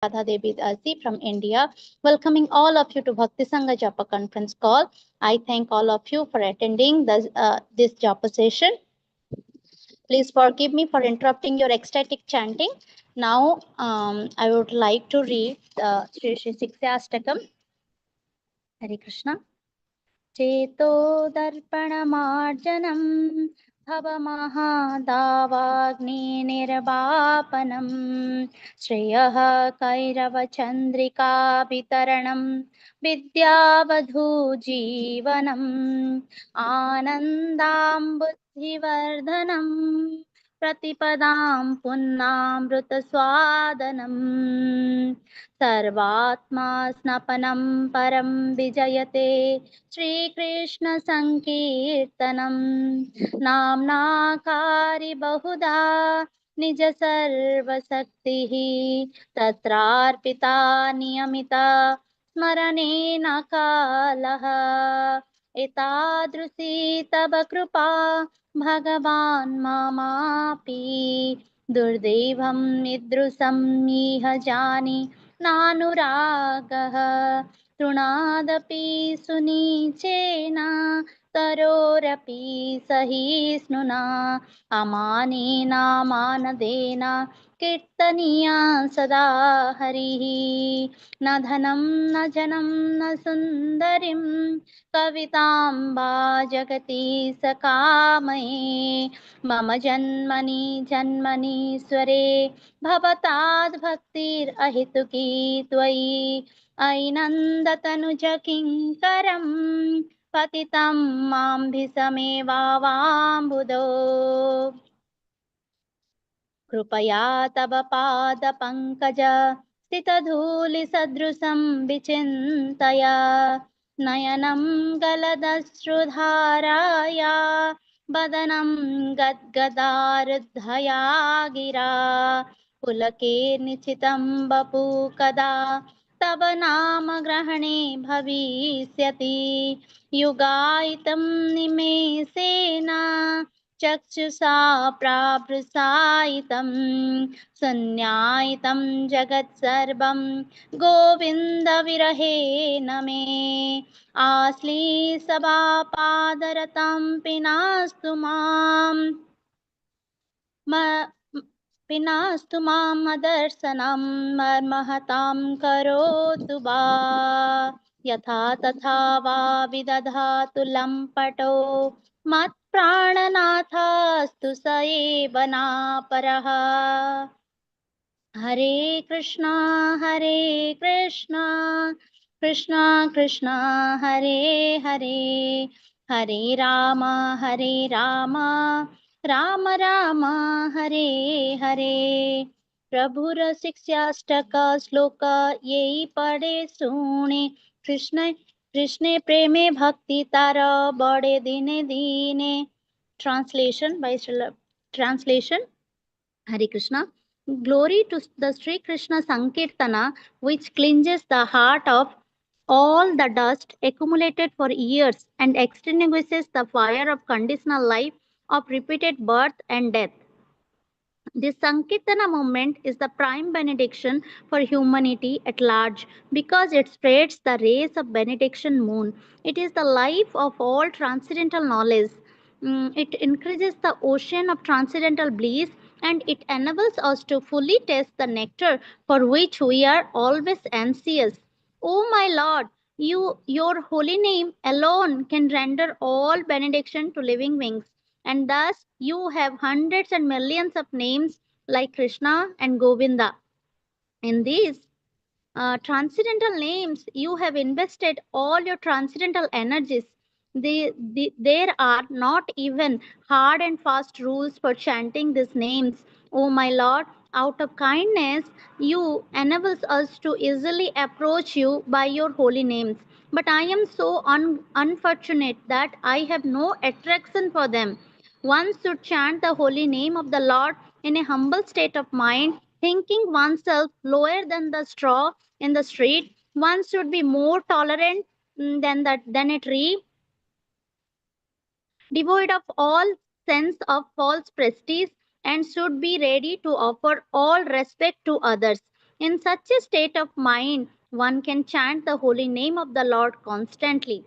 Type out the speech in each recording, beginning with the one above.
Radha Devi Dasi from India, welcoming all of you to Bhakti Sangha Japa conference call. I thank all of you for attending this Japa session. Please forgive me for interrupting your ecstatic chanting. Now, I would like to read the Sri Sri Siksastakam. Hare Krishna. चेतो दर्पणमार्जनं भवमहादावाग्निर्वापनं श्रेयः कैरवचन्द्रिकावितरणं विद्यावधूजीवनम् आनन्दाम्बुद्धिवर्धनं प्रतिपदां पुन्नामृतस्वादनम् सर्वात्मा स्नपनं परं विजयते श्रीकृष्ण संकीर्तनम नाम्नाकारि बहुधा निज सर्वशक्तिः तत्रार्पिता नियमिता स्मरणेन कालः एतादृशी तव कृपा भगवान् ममापि दुर्दैवं ईदृशं इह जानि नानुरागः तृणादपि सुनीचेन तरोरपि सहिष्णुना अमानेन मानदेन कीर्तनीया सदा हरिः न धनं न जनं न सुन्दरीं कवितां वा जगति सकामये मम जन्मनि जन्मनीश्वरे भवताद्भक्तिरहितुकी त्वयि ऐनन्दतनुज किङ्करं पतितं मां भीषमेवाम्बुधो कृपया तव पादपङ्कज स्थितधूलिसदृशं विचिन्तय नयनं गलदश्रुधाराया वदनं गद्गदारुद्धया गिरा पुलके निशितं वपु कदा तव नाम ग्रहणे भविष्यति युगायितं निमेषेण चक्षुषा प्रावृसायितं सन्न्यायितं जगत्सर्वं गोविन्दविरहेण मे आश्लीसभापादरतं पिनास्तु माम् पिनास्तु मां मदर्शनं मर्महतां करोतु वा यथा तथा वा विदधातु लम्पटो मत्प्राणनाथस्तु स एव नापरः हरे कृष्णा कृष्णा कृष्णा हरे हरे हरे राम राम राम हरे हरे प्रभुर शिक्षाष्टक श्लोक यही पढ़े सुने कृष्ण कृष्ण प्रेमे भक्ति तार बड़े दिने दिने translation Hare Krishna. Glory to the Sri Krishna Sankirtana, which cleanses the heart of all the dust accumulated for years and extinguishes the fire of conditional life of repeated birth and death. This Sankirtana movement is the prime benediction for humanity at large because it spreads the rays of benediction moon. It is the life of all transcendental knowledge. It increases the ocean of transcendental bliss and it enables us to fully taste the nectar for which we are always anxious. O my Lord, your holy name alone can render all benediction to living beings. And thus you have hundreds and millions of names like Krishna and Govinda. In these transcendental names, you have invested all your transcendental energies. There are not even hard and fast rules for chanting these names. Oh my Lord, out of kindness, you enables us to easily approach you by your holy names. But I am so unfortunate that I have no attraction for them. One should chant the holy name of the Lord in a humble state of mind, thinking oneself lower than the straw in the street. One should be more tolerant than a tree, devoid of all sense of false prestige, and should be ready to offer all respect to others. In such a state of mind, one can chant the holy name of the Lord constantly.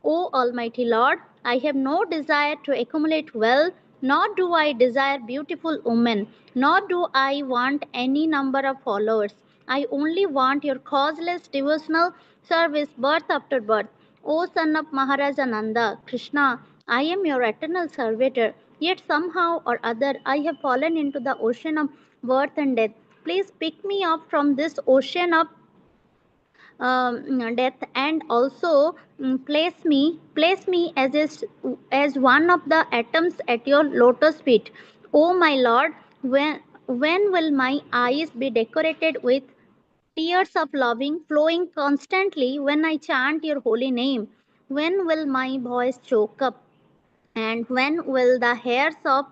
O Almighty Lord, I have no desire to accumulate wealth, nor do I desire beautiful women, nor do I want any number of followers. I only want your causeless devotional service birth after birth. O son of Maharaja Nanda, Krishna, I am your eternal servitor, yet somehow or other I have fallen into the ocean of birth and death. Please pick me up from this ocean of death and also place me as one of the atoms at your lotus feet. Oh my Lord, when will my eyes be decorated with tears of loving flowing constantly when I chant your holy name? When will my voice choke up? And when will the hairs of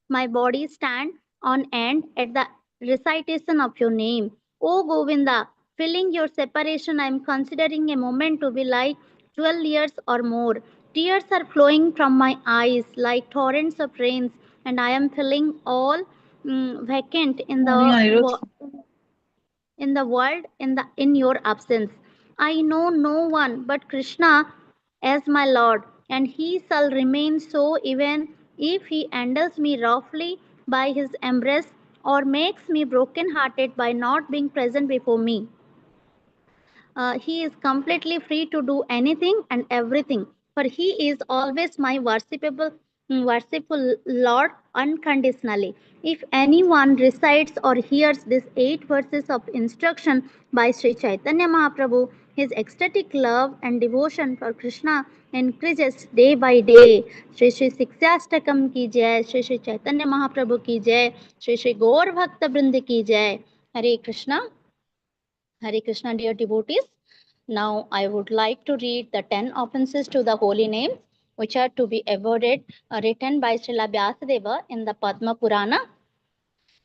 my body stand on end at the recitation of your name? O Govinda, feeling your separation, I am considering a moment to be like 12 years or more. Tears are flowing from my eyes like torrents of rains, and I am feeling all vacant in the world in your absence. I know no one but Krishna as my Lord, and he shall remain so even if he handles me roughly by his embrace or makes me broken hearted by not being present before me. He is completely free to do anything and everything, for he is always my worshipful Lord unconditionally. If anyone recites or hears these 8 verses of instruction by Sri Chaitanya Mahaprabhu, his ecstatic love and devotion for Krishna increases day by day. Shri Shri Siksastakam ki jai, Shri Shri Chaitanya Mahaprabhu ki jai, Shri Shri Gaur Bhakta Brind ki jai. Hare Krishna. Hare Krishna, dear devotees. Now I would like to read the 10 offenses to the holy names which are to be avoided, written by Srila Vyasadeva in the Padma Purana.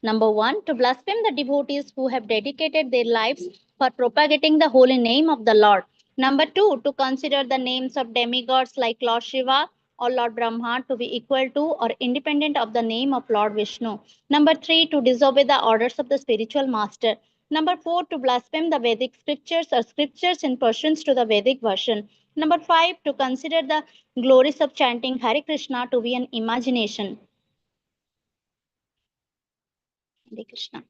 Number 1, to blaspheme the devotees who have dedicated their lives for propagating the holy name of the Lord. Number 2, to consider the names of demigods like Lord Shiva or Lord Brahma to be equal to or independent of the name of Lord Vishnu. Number 3, to disobey the orders of the spiritual master. Number 4, to blaspheme the Vedic scriptures or scriptures in pursuance to the Vedic version. Number 5, to consider the glories of chanting Hare Krishna to be an imagination. Hare Krishna.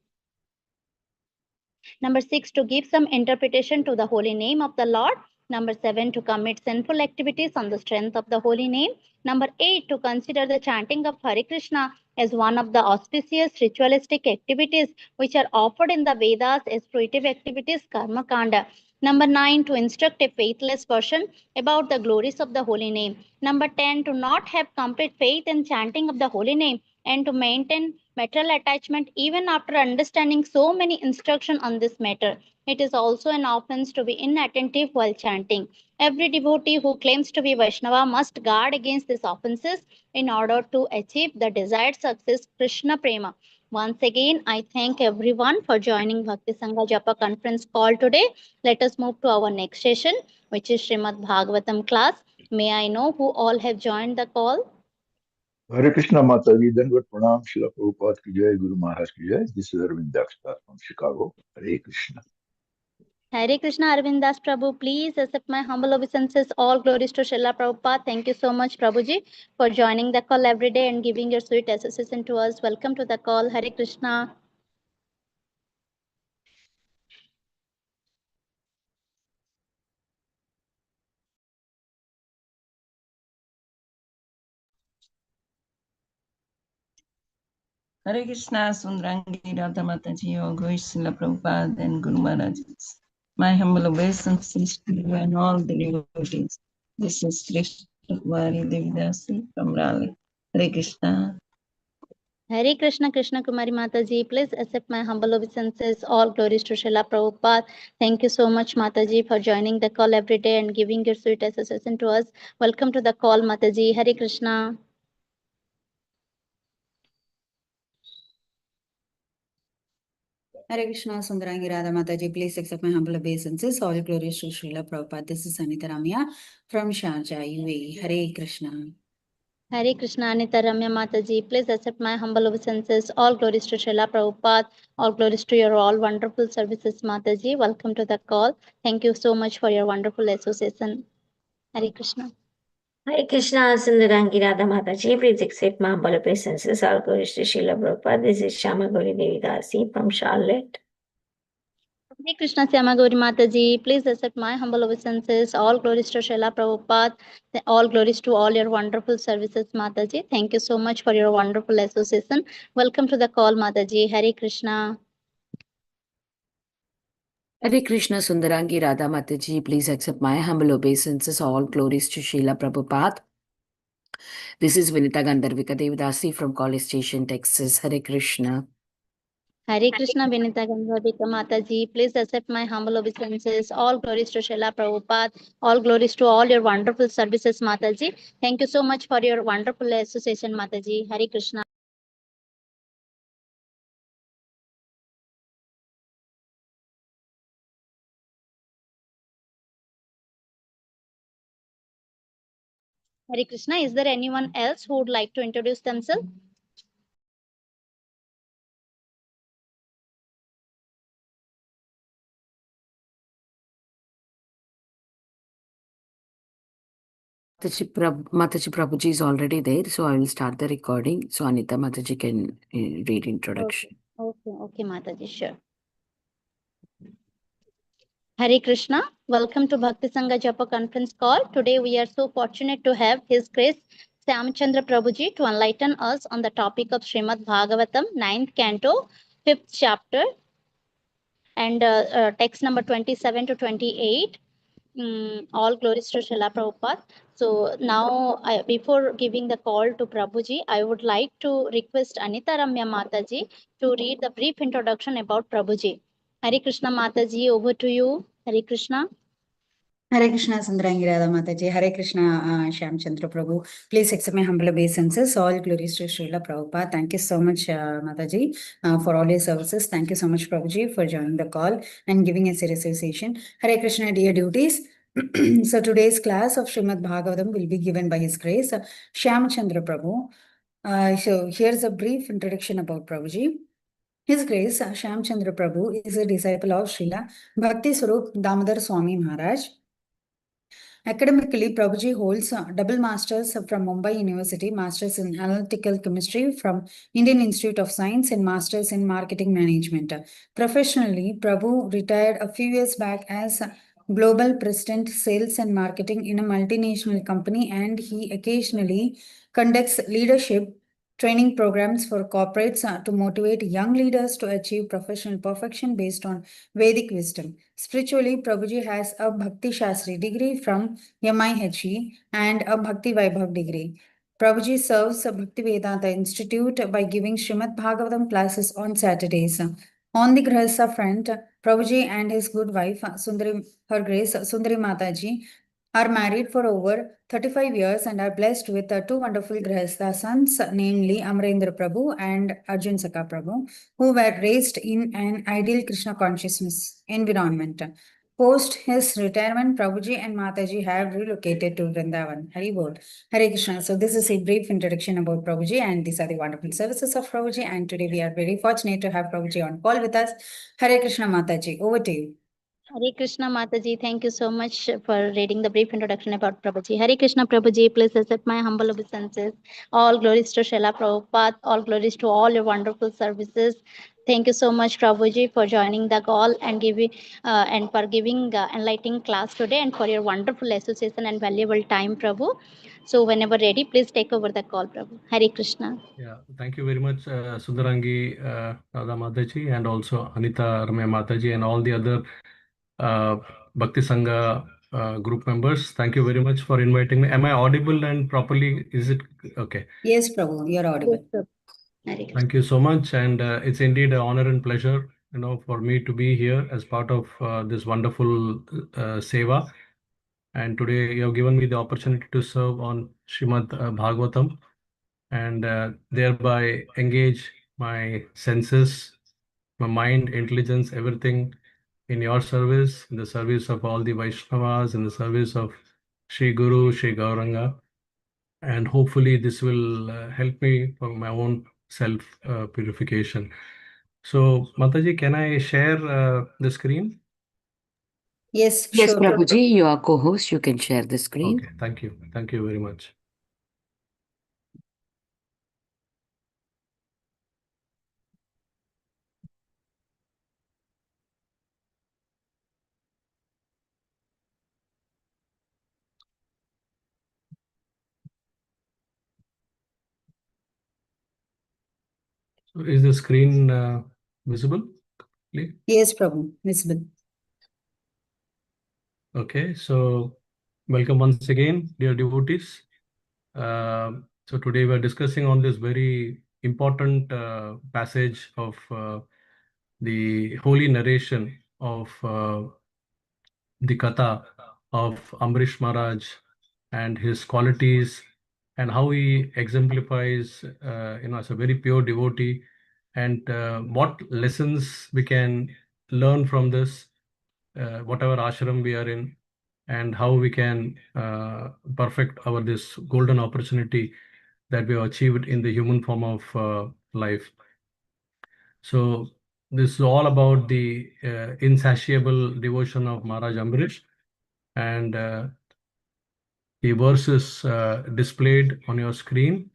Number 6, to give some interpretation to the holy name of the Lord. Number 7, to commit sinful activities on the strength of the holy name. Number 8, to consider the chanting of Hare Krishna as one of the auspicious ritualistic activities which are offered in the Vedas as fruitive activities, Karma Kanda. Number 9, to instruct a faithless person about the glories of the holy name. Number 10, to not have complete faith in chanting of the holy name and to maintain material attachment even after understanding so many instructions on this matter. It is also an offense to be inattentive while chanting. Every devotee who claims to be Vaishnava must guard against these offenses in order to achieve the desired success, Krishna Prema. Once again, I thank everyone for joining Bhakti Sangha Japa conference call today. Let us move to our next session, which is Srimad Bhagavatam class. May I know who all have joined the call? Hare Krishna Mataji, Dandavat Pranam, Srila Prabhupada ki jai, Guru Maharaj ki jai. This is Arvind Dakstar from Chicago. Hare Krishna. Hare Krishna Arvindas Prabhu, please accept my humble obeisances. All glories to Srila Prabhupada. Thank you so much, Prabhuji, for joining the call every day and giving your sweet association to us. Welcome to the call. Hare Krishna. Hare Krishna, Sundrangi, Radha Mataji, all glories to Srila Prabhupada and Guru Maharaj. My humble obeisances to you and all the devotees. This is Krishna Kumari Devidasi from Raleigh. Hare Krishna. Hare Krishna, Krishna Kumari Mataji, please accept my humble obeisances. All glories to Srila Prabhupada. Thank you so much, Mataji, for joining the call every day and giving your sweet association to us. Welcome to the call, Mataji. Hare Krishna. Hare Krishna, Sundarangi Radha Mataji, please accept my humble obeisances. All glories to Srila Prabhupada. This is Anita Ramya from Sharjah, UAE. Hare Krishna. Hare Krishna Anita Ramya Mataji, please accept my humble obeisances. All glories to Srila Prabhupada. All glories to your all wonderful services, Mataji. Welcome to the call. Thank you so much for your wonderful association. Hare Krishna. Hare Krishna, Sundarangi Radha Mataji, please accept my humble obeisances. All glories to Srila Prabhupada. This is Shama Gauri Devi Dasi from Charlotte. Hare Krishna Syama Gauri Mataji, please accept my humble obeisances. All glories to Srila Prabhupada. All glories to all your wonderful services, Mataji. Thank you so much for your wonderful association. Welcome to the call, Mataji. Hare Krishna. Hare Krishna Sundarangi Radha Mataji, please accept my humble obeisances. All glories to Srila Prabhupada. This is Vinita Gandharvika Devdasi from College Station, Texas. Hare Krishna. Hare Krishna Vinita Gandharvika Mataji, please accept my humble obeisances. All glories to Srila Prabhupada. All glories to all your wonderful services, Mataji. Thank you so much for your wonderful association, Mataji. Hare Krishna. Hare Krishna. Is there anyone else who would like to introduce themselves? Mataji Prabhuji is already there, so I will start the recording. So Anita Mataji can read introduction. Okay, Mataji, sure. Hare Krishna. Welcome to Bhakti Sangha Japa conference call. Today we are so fortunate to have His Grace Shyam Chandra Prabhuji to enlighten us on the topic of Srimad Bhagavatam, 9th canto, 5th chapter, and text number 27 to 28. All glories to Srila Prabhupada. So now, before giving the call to Prabhuji, I would like to request Anita Ramya Mataji to read the brief introduction about Prabhuji. Hare Krishna Mataji, over to you. Hare Krishna. Hare Krishna Sundarangi Radha Mataji, Hare Krishna Shyam Chandra Prabhu. Please accept my humble obeisances. All glories to Srila Prabhupada. Thank you so much, Mataji, for all your services. Thank you so much, Prabhuji, for joining the call and giving us a association. Hare Krishna, dear devotees. So today's class of Srimad Bhagavatam will be given by His Grace, Shyam Chandra Prabhu. So here's a brief introduction about Prabhuji. His Grace, Shyam Chandra Prabhu is a disciple of Srila Bhakti Swarup Damodar Swami Maharaj. Academically, Prabhuji holds double masters from Mumbai University, masters in analytical chemistry from Indian Institute of Science, and masters in marketing management. Professionally, Prabhu retired a few years back as global president, sales and marketing in a multinational company, and he occasionally conducts leadership training programs for corporates to motivate young leaders to achieve professional perfection based on Vedic wisdom. Spiritually, Prabhuji has a Bhakti Shastri degree from MIHE and a Bhakti Vaibhav degree. Prabhuji serves Bhakti Vedanta Institute by giving Srimad Bhagavatam classes on Saturdays. On the Grihastha front, Prabhuji and his good wife, Her Grace Sundari Mataji, are married for over 35 years and are blessed with two wonderful Grihastha sons, namely Amarendra Prabhu and Arjun Saka Prabhu, who were raised in an ideal Krishna consciousness environment. Post his retirement, Prabhuji and Mataji have relocated to Vrindavan. Hari Bol. Hare Krishna. So this is a brief introduction about Prabhuji, and these are the wonderful services of Prabhuji. And today we are very fortunate to have Prabhuji on call with us. Hare Krishna Mataji. Over to you. Hare Krishna Mataji, thank you so much for reading the brief introduction about Prabhuji. Hare Krishna Prabhuji, please accept my humble obeisances. All glories to Srila Prabhupada, all glories to all your wonderful services. Thank you so much, Prabhuji, for joining the call and giving and for giving enlightening class today, and for your wonderful association and valuable time, Prabhu. So whenever ready, please take over the call, Prabhu. Hare Krishna. Yeah, thank you very much, Sundarangi Radha Mataji, and also Anita Ramya Mataji, and all the other Bhakti Sangha group members. Thank you very much for inviting me. Am I audible and properly? Is it okay? Yes, Prabhu, you're audible. Yes, Prabhu. Hare Krishna. Thank you so much, and it's indeed an honor and pleasure, for me to be here as part of this wonderful seva. And today you have given me the opportunity to serve on Srimad Bhagavatam, and thereby engage my senses, my mind, intelligence, everything in your service, in the service of all the Vaishnavas, in the service of Sri Guru, Sri Gauranga. and hopefully this will help me for my own self purification. So, Mataji, can I share the screen? Yes, Yes, sure. Prabhuji, you are co-host. You can share the screen. Okay, thank you. Thank you very much. So is the screen visible? Yes, Prabhu, visible. Okay, so welcome once again, dear devotees. So today we are discussing on this very important passage of the holy narration of the Katha of Ambarish Maharaj and his qualities and how he exemplifies, as a very pure devotee, and what lessons we can learn from this, whatever ashram we are in, and how we can perfect our this golden opportunity that we have achieved in the human form of life. So this is all about the insatiable devotion of Maharaj Ambarish, and the verse is displayed on your screen.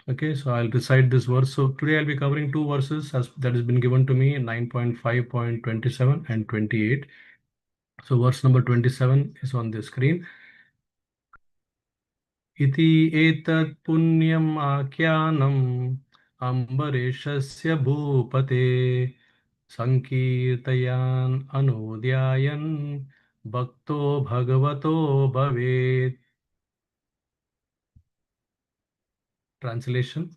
Okay, so I'll recite this verse. So today I'll be covering two verses as that has been given to me in 9.5.27 and 28. So verse number 27 is on the screen. इति एतत् पुण्यम् आख्यानम् अम्बरीषस्य भूपते संकीर्तयान् अनुद्यायन् भक्तो भगवतो भवेत्. Translation: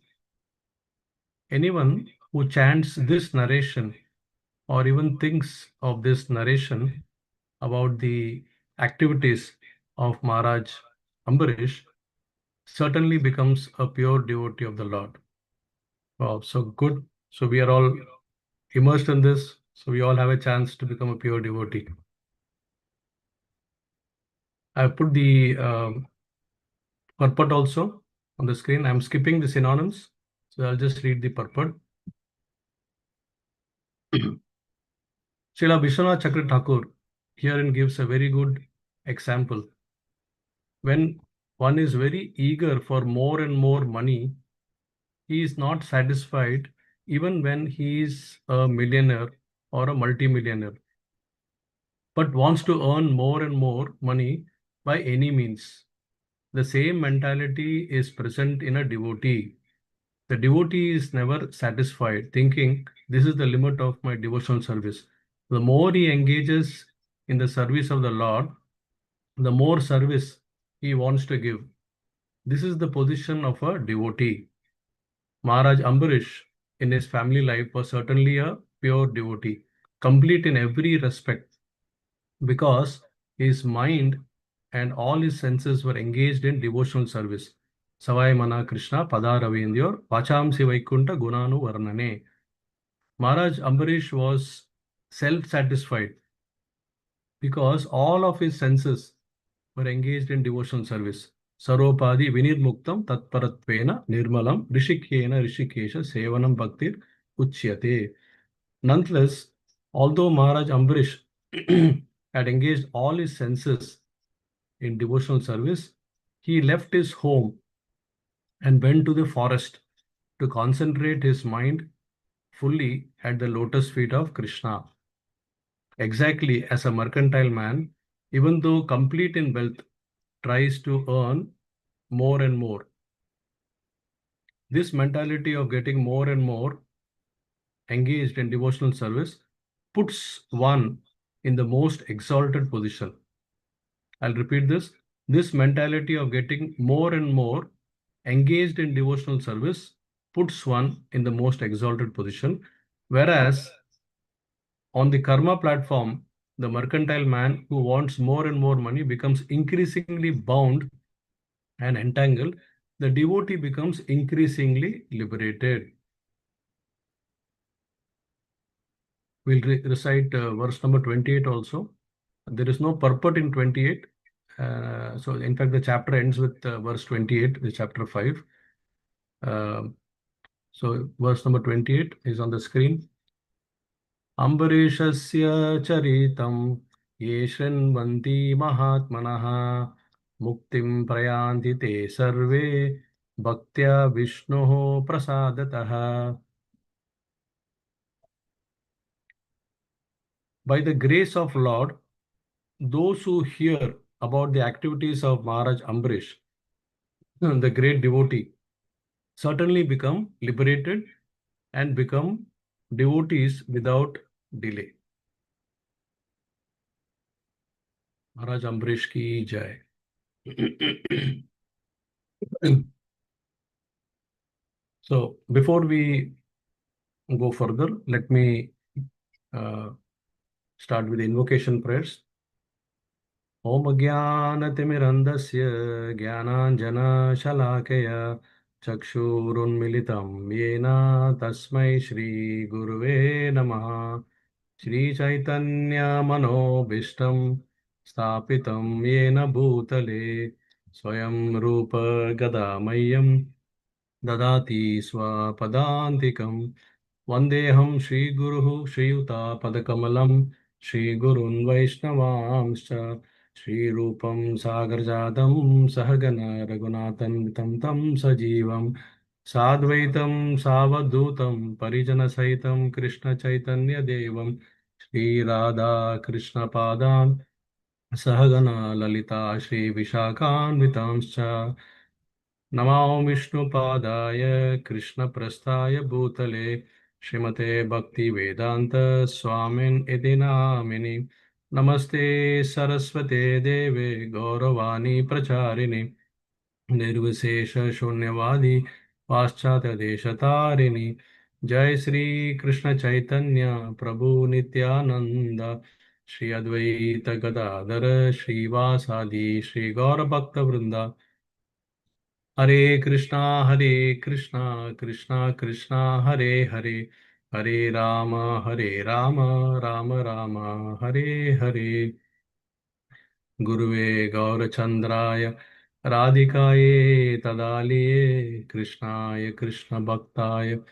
anyone who chants this narration or even thinks of this narration about the activities of Maharaj Ambarish certainly becomes a pure devotee of the Lord. Wow, so good. So we are all immersed in this. So we all have a chance to become a pure devotee. I put the purport also on the screen. I'm skipping the synonyms, so I'll just read the purport. Srila Vishwanath Chakra Thakur herein gives a very good example. When one is very eager for more and more money, he is not satisfied even when he is a millionaire or a multimillionaire, but wants to earn more and more money by any means. The same mentality is present in a devotee. The devotee is never satisfied, thinking, this is the limit of my devotional service. The more he engages in the service of the Lord, the more service he wants to give. This is the position of a devotee. Maharaj Ambarish, in his family life, was certainly a pure devotee, complete in every respect, because his mind and all his senses were engaged in devotional service. Savai Mana Krishna Padaravendyor Vachamsi Vaikunta Gunanu Varnane. Maharaj Ambarish was self-satisfied because all of his senses were engaged in devotional service. Saropadi Vinirmuktam Tatparatvena Nirmalam Rishikyena Rishikesha Sevanam Bhaktir Uchyate. Nonetheless, although Maharaj Ambarish had engaged all his senses in devotional service, he left his home and went to the forest to concentrate his mind fully at the lotus feet of Krishna. Exactly as a mercantile man, even though complete in wealth, tries to earn more and more. This mentality of getting more and more engaged in devotional service puts one in the most exalted position. I'll repeat this. This mentality of getting more and more engaged in devotional service puts one in the most exalted position, whereas on the karma platform, the mercantile man who wants more and more money becomes increasingly bound and entangled. The devotee becomes increasingly liberated. We'll recite verse number 28 also. There is no purport in 28. So in fact, the chapter ends with verse 28, the chapter 5. So verse number 28 is on the screen. Ambarishasya charitam ye shrinvanti mahatmanah muktim prayanti te sarve bhaktya vishnoho prasadatah. By the grace of Lord, those who hear about the activities of Maharaj Ambarish, the great devotee, certainly become liberated and become devotees without delay. Maharaj Ambarish ki jai. So before we go further, let me start with the invocation prayers. Om Jnanatimirandasya Jnananjana Shalakaya Chakshurunmilitam Yena Tasmai Shri Guruve Namaha. Shri Chaitanya Manobishtam Stapitam Yena Bhutale Swayam Rupa Gadamayam Dadati Swapadantikam Vandeham Shri Guruhu Shriyuta Padakamalam Shri Gurun Vaishnavamscha Shri Rupam Sagarjadam Sahagana Raghunathan Tam Tam Sajivam Sadvaitam Savadutam Parijana Saitam Krishna Chaitanya Devam Shri Radha Krishna Padam Sahagana Lalita Shri Vishakan Vitamscha Namo Vishnu Padaya Krishna Prasthaya Bhutale Srimate Bhakti Vedanta Swamin Idinamini Namaste Saraswate Deve Gauravani Pracharini Nirvishesha Shunyavadi Paschatya Deshatarini Jai Sri Krishna Chaitanya Prabhu Nityananda Shri Advaita Gadadhara Shri Vasadi Shri Gaura Bhakta Vrinda Hare Krishna Krishna Krishna Hare Hare Hare Rama Rama Rama Hare Hare Guruve Gaurachandraya Radhikaye Tadaliye Krishnaya Krishna Bhaktaya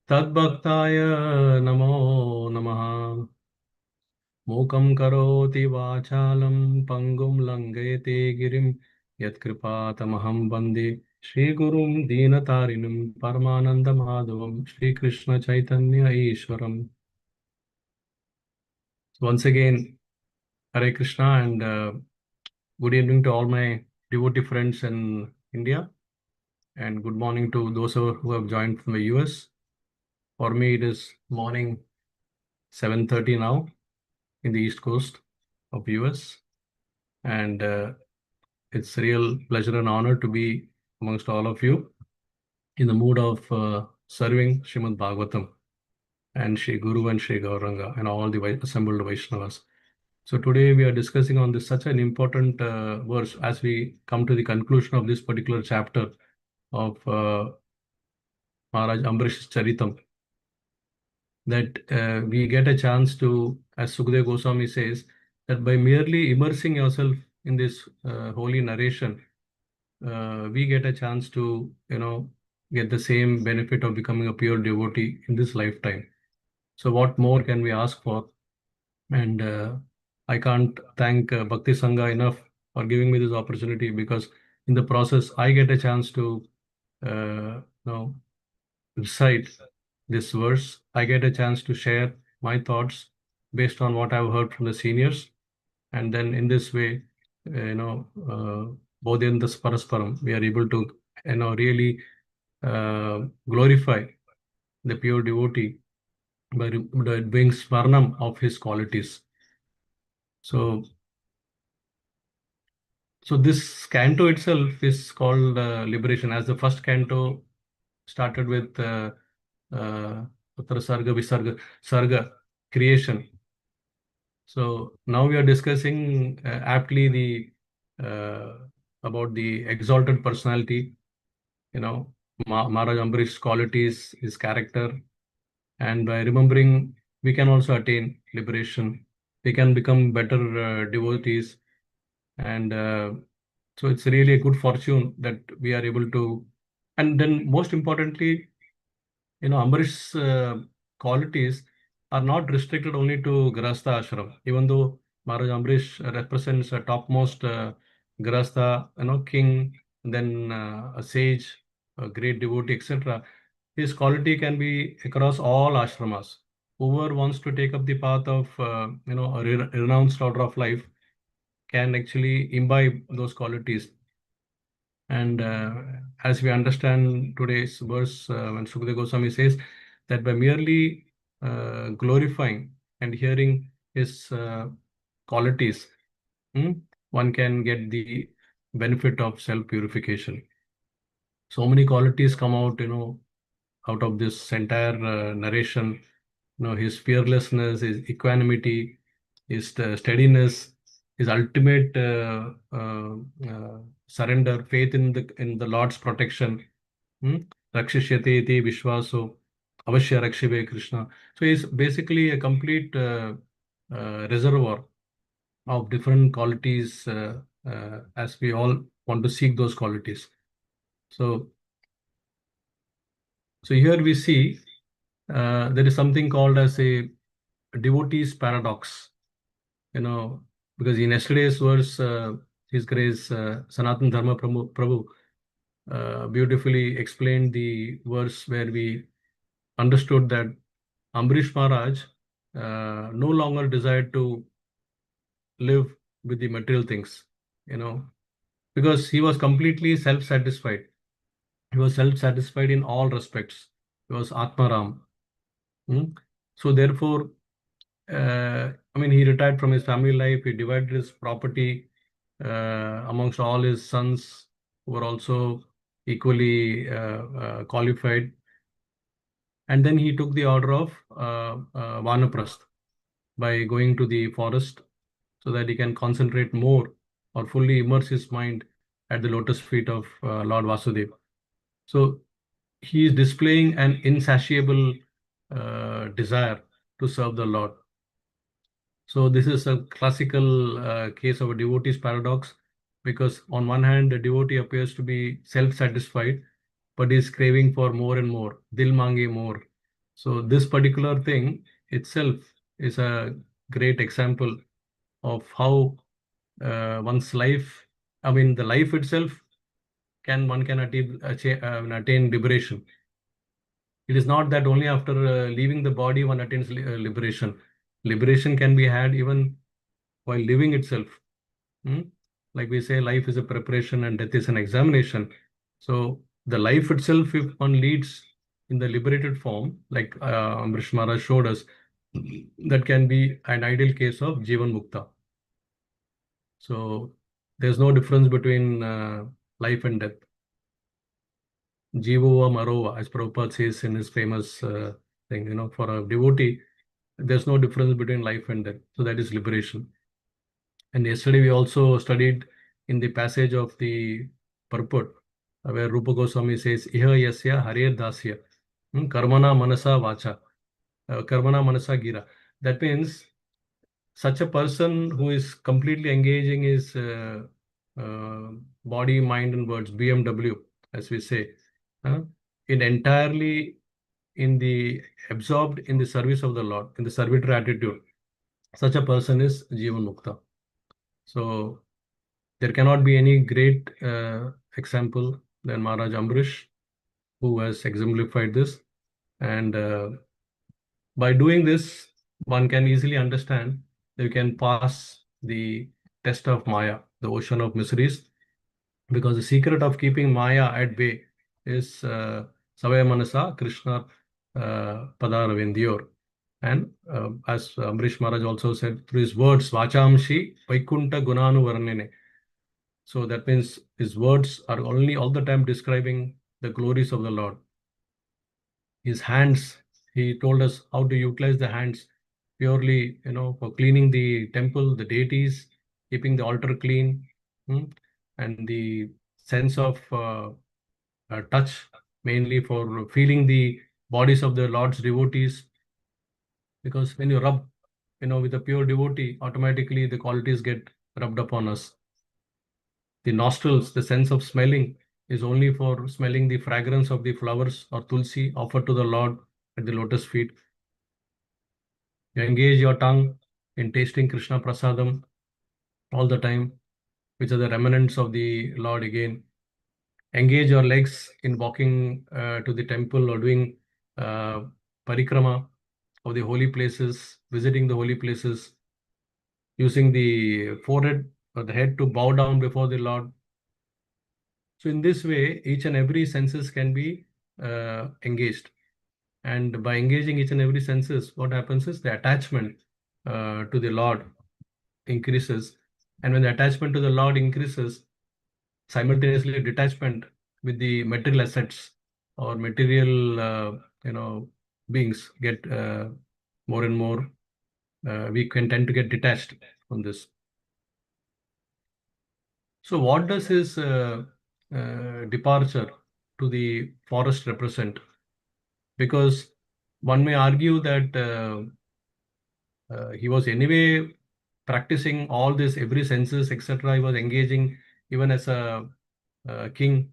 Tadbhaktaya Namo Namaha Mukam karoti vachalam pangum langayate girim yatkripatamaham bande Shri Gurum Dinatarinam Paramananda Madhavam Shri Krishna Chaitanya Ishwaram. Once again, Hare Krishna and good evening to all my devotee friends in India and good morning to those who have joined from the US. For me, it is morning 7:30 now in the East Coast of US and it's a real pleasure and honor to be amongst all of you in the mood of serving Srimad Bhagavatam and Shri Guru and Shri Gauranga and all the assembled Vaishnavas. So today we are discussing on this such an important verse as we come to the conclusion of this particular chapter of Maharaj Ambarish's Charitam, that we get a chance to, as Sukadeva Goswami says, that by merely immersing yourself in this holy narration, we get a chance to, get the same benefit of becoming a pure devotee in this lifetime. So what more can we ask for? And I can't thank Bhakti Sangha enough for giving me this opportunity, because in the process, I get a chance to recite this verse. I get a chance to share my thoughts based on what I've heard from the seniors. And then in this way, Bodhendas Parasparam, we are able to, really glorify the pure devotee by doing smarnam of his qualities. So this canto itself is called Liberation, as the first canto started with Uttara Sarga Visarga Sarga, creation. So now we are discussing aptly the about the exalted personality, Maharaj Ambarish's qualities, his character, and by remembering, we can also attain liberation. We can become better devotees And so it's really a good fortune that we are able to. And then most importantly, Ambarish's qualities are not restricted only to Grahastha ashram, even though Maharaj Ambarish represents a topmost Grahastha, king, then a sage, a great devotee, etc. His quality can be across all ashramas. Whoever wants to take up the path of, a renounced order of life can actually imbibe those qualities. And as we understand today's verse, when Sukadeva Goswami says that by merely glorifying and hearing his qualities, one can get the benefit of self-purification. So many qualities come out, out of this entire narration. His fearlessness, his equanimity, his steadiness, his ultimate surrender, faith in the Lord's protection. Rakshishyate iti vishwaso avashya rakshive Krishna. So he's basically a complete reservoir of different qualities, as we all want to seek those qualities. So here we see there is something called as a devotee's paradox. Because in yesterday's verse, His Grace Sanatan Dharma Prabhu beautifully explained the verse where we understood that Ambarish Maharaj no longer desired to live with the material things, because he was completely self-satisfied. He was self-satisfied in all respects. He was Atmaram. So therefore, he retired from his family life. He divided his property amongst all his sons, who were also equally qualified. And then he took the order of Vanaprasth by going to the forest so that he can concentrate more or fully immerse his mind at the lotus feet of Lord Vasudeva. So he is displaying an insatiable desire to serve the Lord. So this is a classical case of a devotee's paradox, because on one hand, the devotee appears to be self-satisfied, but is craving for more and more, dil mange more. So this particular thing itself is a great example of how one's life, the life itself, one can attain liberation. It is not that only after leaving the body one attains liberation. Liberation can be had even while living itself. Like we say, life is a preparation and death is an examination. So the life itself, if one leads in the liberated form, like Amrish Maharaj showed us, that can be an ideal case of Jivan Mukta. So there's no difference between life and death. Jivova Marova, as Prabhupada says in his famous thing, for a devotee, there's no difference between life and death. So that is liberation. And yesterday we also studied in the passage of the purport where Rupa Goswami says, Iha yasya harir dasya, karmana manasa vacha, karmana manasa gira. That means such a person who is completely engaging his body, mind, and words, BMW, as we say, entirely absorbed in the service of the Lord, in the servitor attitude. Such a person is Jivan Mukta. So there cannot be any great example than Maharaj Ambarish, who has exemplified this. And by doing this, one can easily understand that you can pass the test of Maya, the ocean of miseries, because the secret of keeping Maya at bay is Savaya Manasa Krishna Padaravindiyor. And as Ambarish Maharaj also said, through his words, Vachamshi Vaikunta Gunanu Varnene. So that means his words are only all the time describing the glories of the Lord. His hands, he told us how to utilize the hands purely, for cleaning the temple, the deities, keeping the altar clean, and the sense of touch, mainly for feeling the bodies of the Lord's devotees. Because when you rub, with a pure devotee, automatically the qualities get rubbed upon us. The nostrils, the sense of smelling, is only for smelling the fragrance of the flowers or tulsi offered to the Lord at the lotus feet. You engage your tongue in tasting Krishna Prasadam all the time, which are the remnants of the Lord again. Engage your legs in walking to the temple or doing parikrama of the holy places, visiting the holy places, using the forehead or the head to bow down before the Lord. So in this way, each and every senses can be engaged. And by engaging each and every senses, what happens is the attachment to the Lord increases. And when the attachment to the Lord increases, simultaneously detachment with the material assets or material beings get more and more, we can tend to get detached from this. So what does his departure to the forest represent? Because one may argue that he was anyway practicing all this, every senses, etc. He was engaging even as a king.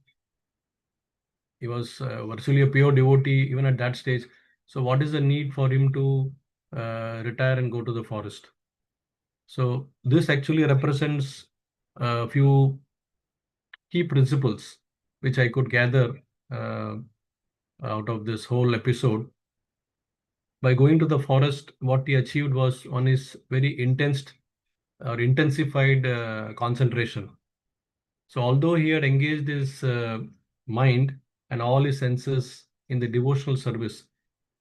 He was virtually a pure devotee even at that stage. So what is the need for him to retire and go to the forest? So this actually represents a few key principles which I could gather out of this whole episode. By going to the forest, what he achieved was on his very intensified concentration. So although he had engaged his mind and all his senses in the devotional service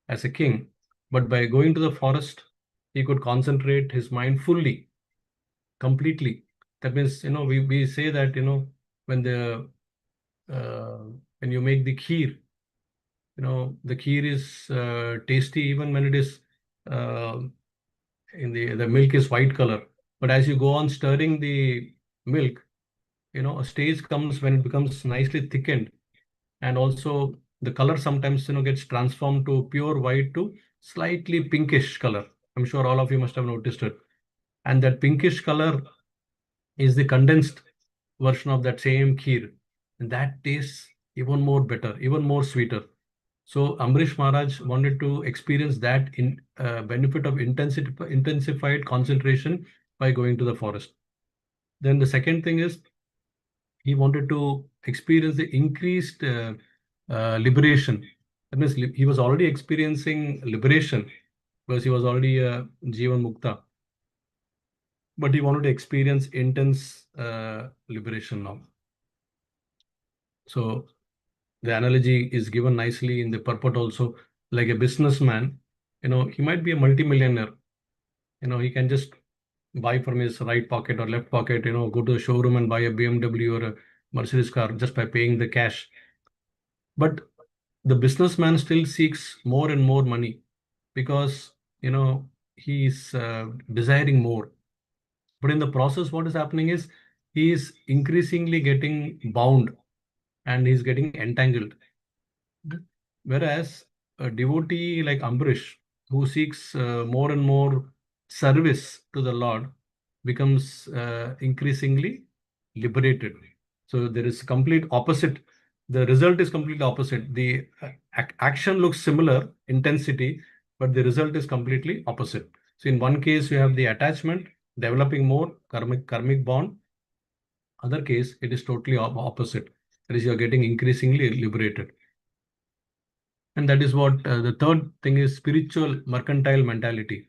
as a king, but by going to the forest, he could concentrate his mind fully, completely. That means, we say that, when when you make the kheer, the kheer is tasty even when it is the milk is white color. But as you go on stirring the milk, a stage comes when it becomes nicely thickened, and also the color sometimes gets transformed to pure white to slightly pinkish color. I'm sure all of you must have noticed it. And that pinkish color is the condensed version of that same kheer, and that tastes even more better, even more sweeter. So Ambarish Maharaj wanted to experience that in benefit of intensified concentration by going to the forest. Then the second thing is he wanted to experience the increased liberation. That means he was already experiencing liberation because he was already a Jivan Mukta. But he wanted to experience intense liberation now. So the analogy is given nicely in the purport also. Like a businessman, he might be a multimillionaire. He can just buy from his right pocket or left pocket, go to a showroom and buy a BMW or a Mercedes car just by paying the cash. But the businessman still seeks more and more money because, he is desiring more. But in the process, what is happening is he is increasingly getting bound and he's getting entangled. Whereas a devotee like Ambarish, who seeks more and more service to the Lord, becomes increasingly liberated. So there is complete opposite. The result is completely opposite. The action looks similar, intensity, but the result is completely opposite. So in one case, you have the attachment developing more karmic bond. Other case, it is totally opposite. That is, you are getting increasingly liberated. And that is what the third thing is, spiritual mercantile mentality.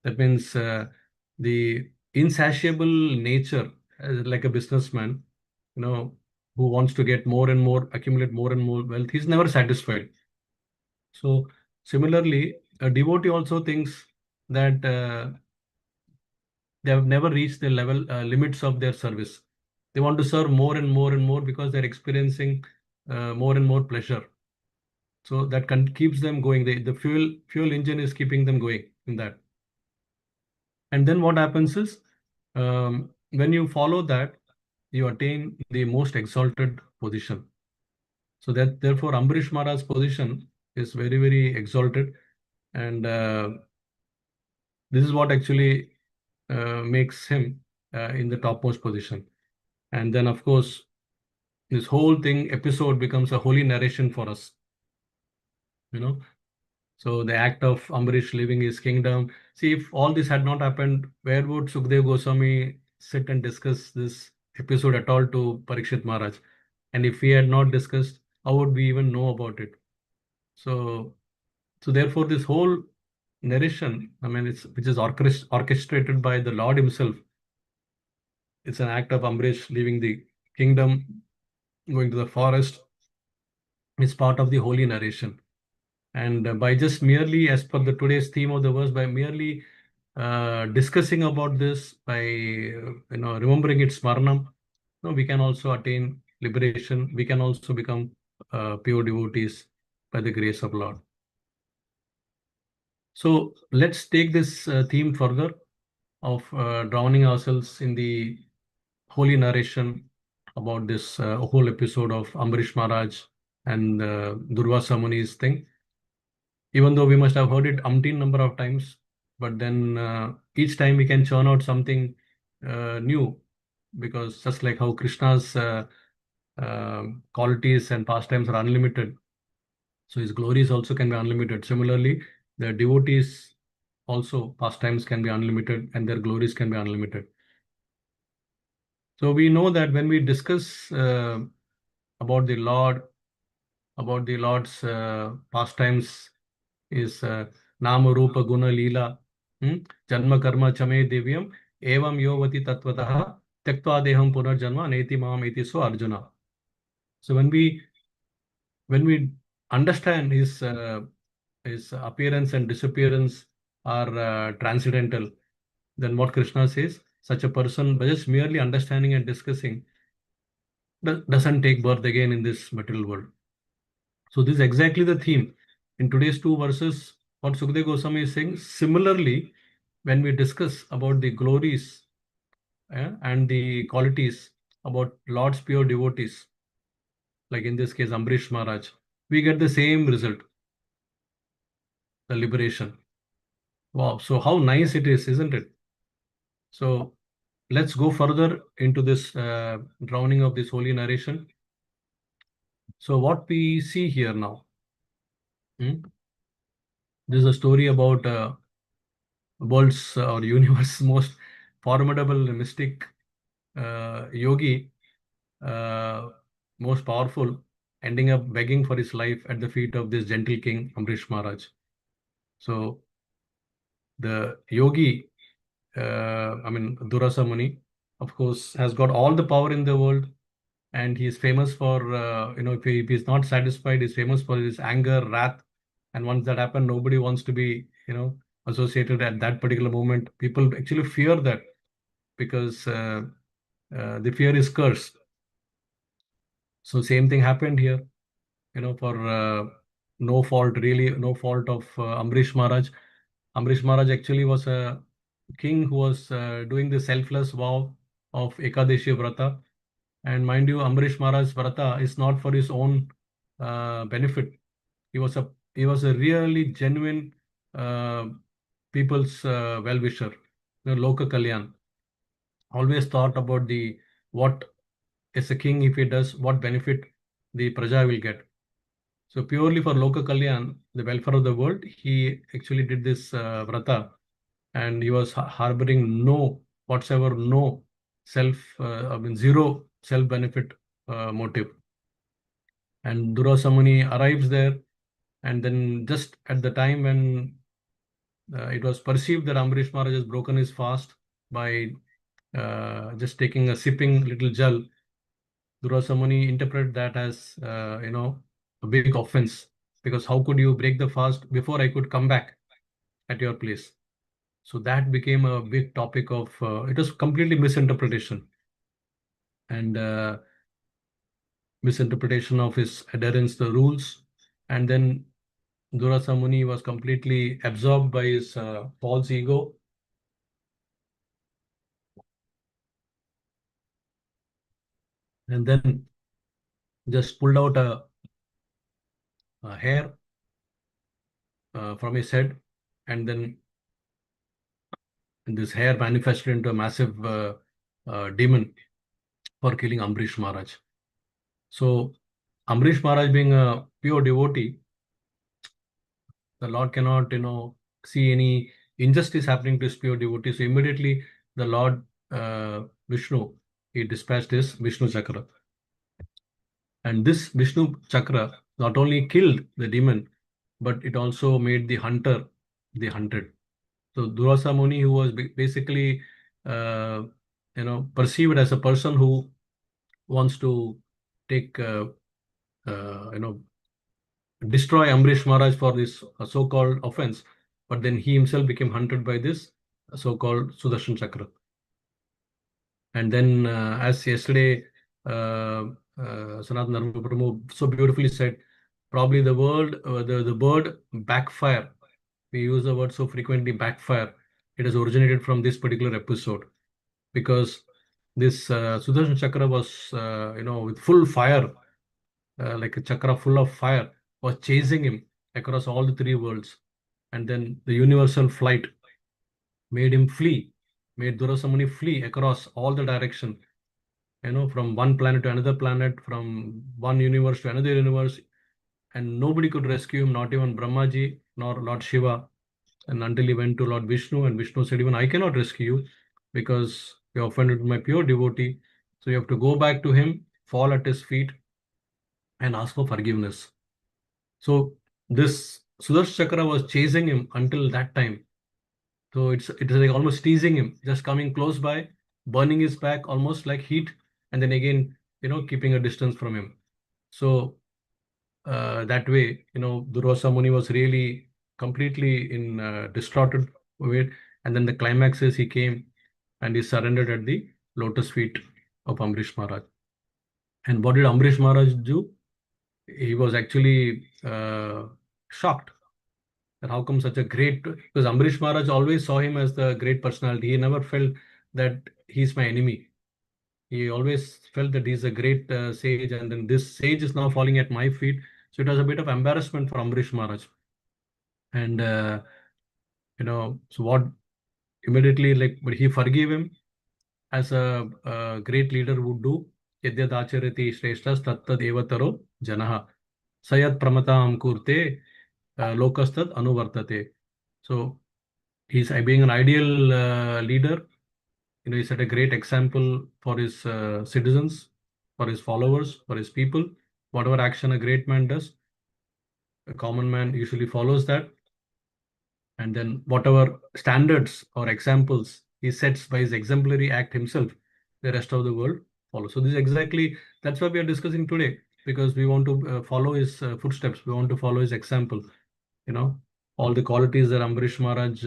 That means the insatiable nature, like a businessman, who wants to get more and more, accumulate more and more wealth. He's never satisfied. So similarly, a devotee also thinks that they have never reached the limits of their service. They want to serve more and more and more because they're experiencing more and more pleasure. So that keeps them going. The fuel engine is keeping them going in that. And then what happens is, when you follow that, you attain the most exalted position. So that therefore Ambarish Maharaj's position is very, very exalted. And this is what actually makes him in the topmost position. And then, of course, this whole episode becomes a holy narration for us. So the act of Ambarish leaving his kingdom. See, if all this had not happened, where would Sukdev Goswami sit and discuss this episode at all to Parikshit Maharaj? And if we had not discussed, how would we even know about it? So therefore, this whole narration, which is orchestrated by the Lord himself. It's an act of Ambarish leaving the kingdom, going to the forest. It's part of the holy narration. And by just merely, as per the today's theme of the verse, by merely discussing about this, by remembering its smarnam, we can also attain liberation. We can also become pure devotees by the grace of Lord. So let's take this theme further of drowning ourselves in the holy narration about this whole episode of Ambarish Maharaj and Durvasa Muni's thing. Even though we must have heard it umpteen number of times, but then each time we can churn out something new, because just like how Krishna's qualities and pastimes are unlimited, so his glories also can be unlimited. Similarly, the devotees also pastimes can be unlimited and their glories can be unlimited. So we know that when we discuss about the Lord, about the Lord's pastimes, is Nama Rupa Guna Leela, Janma Karma Chame Divyam, Evam Yovati Tatvataha, Tektva Deham Punarjanma, Neti Mam Iti So Arjuna. So when we understand his appearance and disappearance are transcendental, then what Krishna says, such a person, by just merely understanding and discussing, doesn't take birth again in this material world. So this is exactly the theme. In today's two verses, what Sukdev Goswami is saying, similarly, when we discuss about the glories and the qualities about Lord's pure devotees, like in this case Ambarish Maharaj, we get the same result, the liberation. Wow, so how nice it is, isn't it? So let's go further into this drowning of this holy narration. So what we see here now, this is a story about world's or universe's most formidable mystic yogi, most powerful, ending up begging for his life at the feet of this gentle king Ambarish Maharaj. So the yogi, Durasa Muni, of course, has got all the power in the world, and he is famous for, if he's not satisfied, he's famous for his anger, wrath, and once that happens, nobody wants to be, associated at that particular moment. People actually fear that, because the fear is curse. So same thing happened here, for no fault of Ambarish Maharaj. Ambarish Maharaj actually was a king who was doing the selfless vow of Ekadashi Vrata. And mind you, Ambarish Maharaj's Vrata is not for his own benefit. He was a really genuine people's well-wisher, Loka Kalyan. Always thought about what is a king, if he does, what benefit the praja will get. So purely for Loka Kalyan, the welfare of the world, he actually did this vrata, and he was harboring no zero self-benefit motive. And Durvasa Muni arrives there, and then just at the time when it was perceived that Ambarish Maharaj has broken his fast by just taking a sipping little jal, Durvasa Muni interpreted that as a big offense, because how could you break the fast before I could come back at your place? So that became a big topic of it was completely misinterpretation, and misinterpretation of his adherence to the rules. And then Durvasa Muni was completely absorbed by his false ego, and then just pulled out a hair from his head, and then this hair manifested into a massive demon. for killing Ambarish Maharaj. So Ambarish Maharaj being a pure devotee, the Lord cannot, see any injustice happening to his pure devotee. So immediately the Lord Vishnu, he dispatched this Vishnu Chakra. And this Vishnu Chakra not only killed the demon, but it also made the hunter the hunted. So Durvasa Muni, who was basically, perceived as a person who wants to take, destroy Ambarish Maharaj for this so-called offense, but then he himself became hunted by this so-called Sudarshan Chakra. And then, as yesterday, Sanatana Dharma Prabhu so beautifully said, probably the word backfire, we use the word so frequently, backfire, it has originated from this particular episode, because this Sudarshan Chakra was, with full fire, like a chakra full of fire, was chasing him across all the three worlds. And then the universal flight made him flee, made Durvasa Muni flee across all the direction, from one planet to another planet, from one universe to another universe, and nobody could rescue him, not even Brahmaji nor Lord Shiva. And until he went to Lord Vishnu, and Vishnu said, even I cannot rescue you because you offended my pure devotee. So you have to go back to him, fall at his feet, and ask for forgiveness. So this Sudarshan Chakra was chasing him until that time. So it is like almost teasing him, just coming close by, burning his back almost like heat, and then again, keeping a distance from him. So that way, Durvasa Muni was really completely in distorted way. And then the climax is he came and he surrendered at the lotus feet of Ambarish Maharaj. And what did Ambarish Maharaj do? He was actually shocked that how come such a great, because Ambarish Maharaj always saw him as the great personality. He never felt that he's my enemy. He always felt that he's a great sage, and then this sage is now falling at my feet. So it was a bit of embarrassment for Ambarish Maharaj. And, so what immediately, but he forgave him as a great leader would do. Yadyad acharati shreshtas tattad evataro janaha. Sayat pramatam kurte lokastad anuvartate. So he's being an ideal leader. He set a great example for his citizens, for his followers, for his people. Whatever action a great man does, a common man usually follows that. And then whatever standards or examples he sets by his exemplary act himself, the rest of the world follows. So this is exactly, that's what we are discussing today, because we want to follow his footsteps. We want to follow his example. All the qualities that Ambarish Maharaj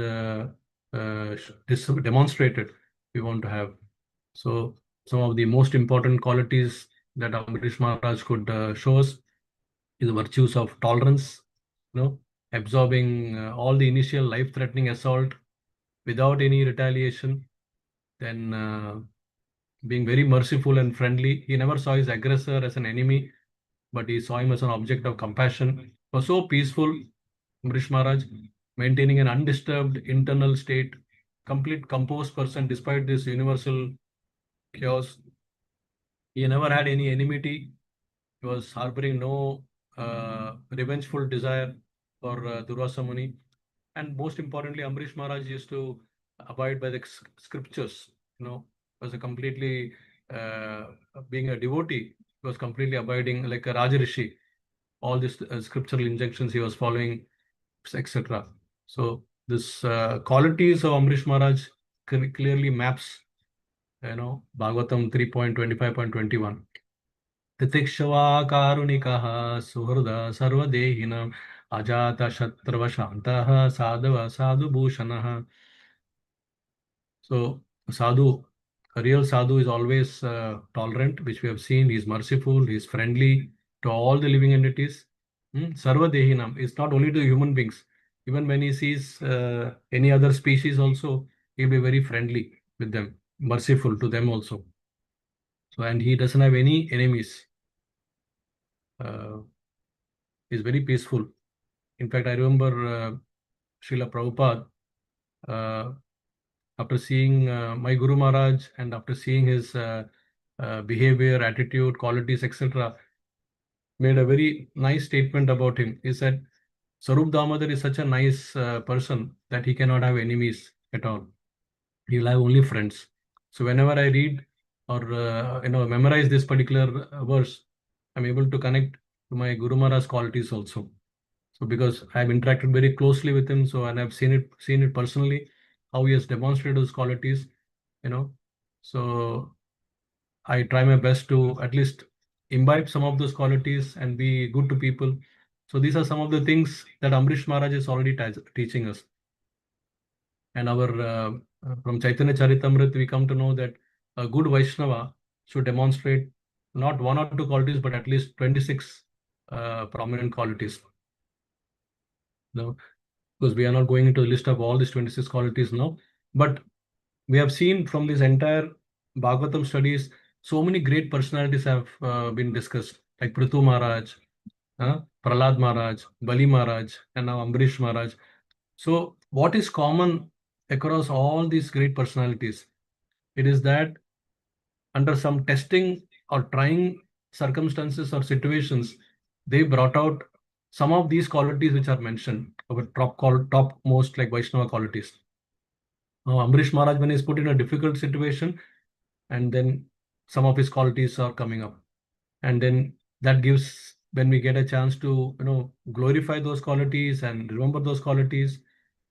demonstrated, we want to have. So some of the most important qualities that Ambarish Maharaj could show us is the virtues of tolerance, absorbing all the initial life-threatening assault without any retaliation, then being very merciful and friendly. He never saw his aggressor as an enemy, but he saw him as an object of compassion. He was so peaceful, Ambarish Maharaj, maintaining an undisturbed internal state, complete composed person despite this universal chaos. He never had any enmity. He was harboring no revengeful desire for Durvasa Muni. And most importantly, Ambarish Maharaj used to abide by the scriptures. Was a completely, being a devotee, he was completely abiding like a Rajarishi. All these scriptural injunctions he was following, etc. So this qualities of Ambarish Maharaj clearly maps, Bhagavatam 3.25.21. तितिक्षवा कारुणिकः सुहृद सर्वदेहिनम् अजात शत्रव शान्तः साधव sadhubhushanah. So sadhu, a real sadhu is always tolerant, which we have seen. He is merciful, he is friendly to all the living entities. Sarvadehinam is not only to human beings. Even when he sees any other species also, he'll be very friendly with them, merciful to them also. So, and he doesn't have any enemies. He's very peaceful. In fact, I remember Srila Prabhupada, after seeing my Guru Maharaj and after seeing his behavior, attitude, qualities, etc., made a very nice statement about him. He said, Sarup Damodar is such a nice person that he cannot have enemies at all. He'll have only friends. So whenever I read or memorize this particular verse, I'm able to connect to my Guru Maharaj's qualities also. So because I've interacted very closely with him, so and I've seen it personally, how he has demonstrated those qualities, So I try my best to at least imbibe some of those qualities and be good to people. So these are some of the things that Amrish Maharaj is already teaching us. And from Chaitanya Charitamrita, we come to know that a good Vaishnava should demonstrate not one or two qualities, but at least 26 prominent qualities. Because we are not going into the list of all these 26 qualities now, but we have seen from this entire Bhagavatam studies, so many great personalities have been discussed, like Prithu Maharaj, Prahlad Maharaj, Bali Maharaj, and now Ambarish Maharaj. So what is common across all these great personalities? It is that under some testing or trying circumstances or situations, they brought out some of these qualities which are mentioned, our topmost like Vaishnava qualities. Now, Ambarish Maharaj, when he's put in a difficult situation, and then some of his qualities are coming up, and then that gives, when we get a chance to glorify those qualities and remember those qualities,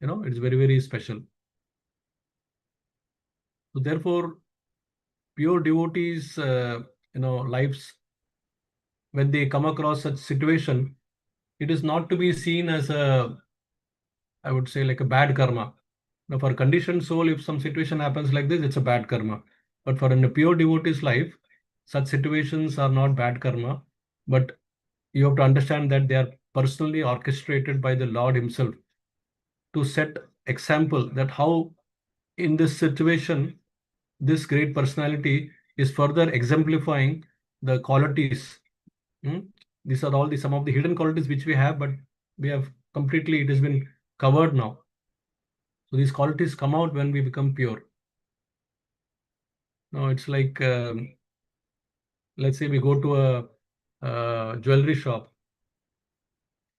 it's very, very special. So therefore, pure devotees, lives, when they come across such situation, it is not to be seen as I would say, like a bad karma. Now, for conditioned soul, if some situation happens like this, it's a bad karma. But for a pure devotee's life, such situations are not bad karma, but you have to understand that they are personally orchestrated by the Lord himself to set example that how in this situation, this great personality is further exemplifying the qualities. These are all some of the hidden qualities which we have, but we have completely, it has been covered now. So these qualities come out when we become pure. Now it's like, let's say we go to a jewelry shop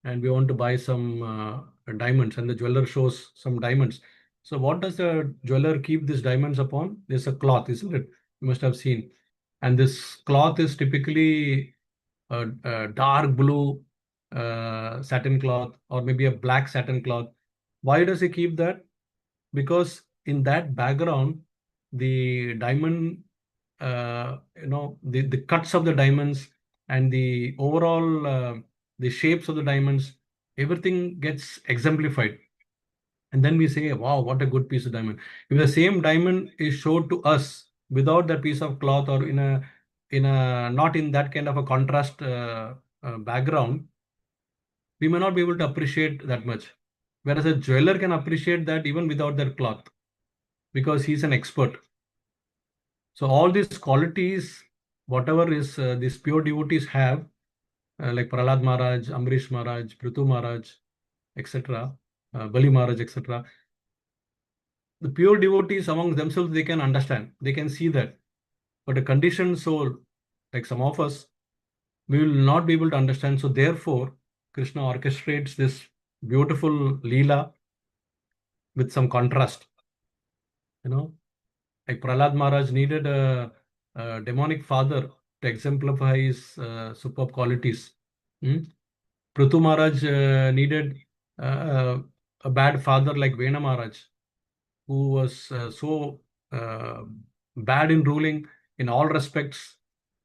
and we want to buy some diamonds, and the jeweler shows some diamonds. So what does the jeweler keep these diamonds upon? There's a cloth, isn't it? You must have seen. And this cloth is typically a dark blue satin cloth, or maybe a black satin cloth. Why does he keep that? Because in that background, the diamond, the cuts of the diamonds and the overall the shapes of the diamonds, everything gets exemplified. And then we say, wow, what a good piece of diamond. If the same diamond is showed to us without that piece of cloth, or in a not in that kind of a contrast background, we may not be able to appreciate that much. Whereas a jeweler can appreciate that even without that cloth, because he's an expert. So all these qualities, whatever is these pure devotees have, like Prahlad Maharaj, Ambarish Maharaj, Prithu Maharaj, etc., Bali Maharaj, etc., the pure devotees among themselves, they can understand, they can see that. But a conditioned soul, like some of us, we will not be able to understand. So therefore, Krishna orchestrates this beautiful Leela with some contrast. Like Prahlad Maharaj needed a demonic father to exemplify his superb qualities. Prithu Maharaj needed a bad father like Vena Maharaj, who was so bad in ruling in all respects,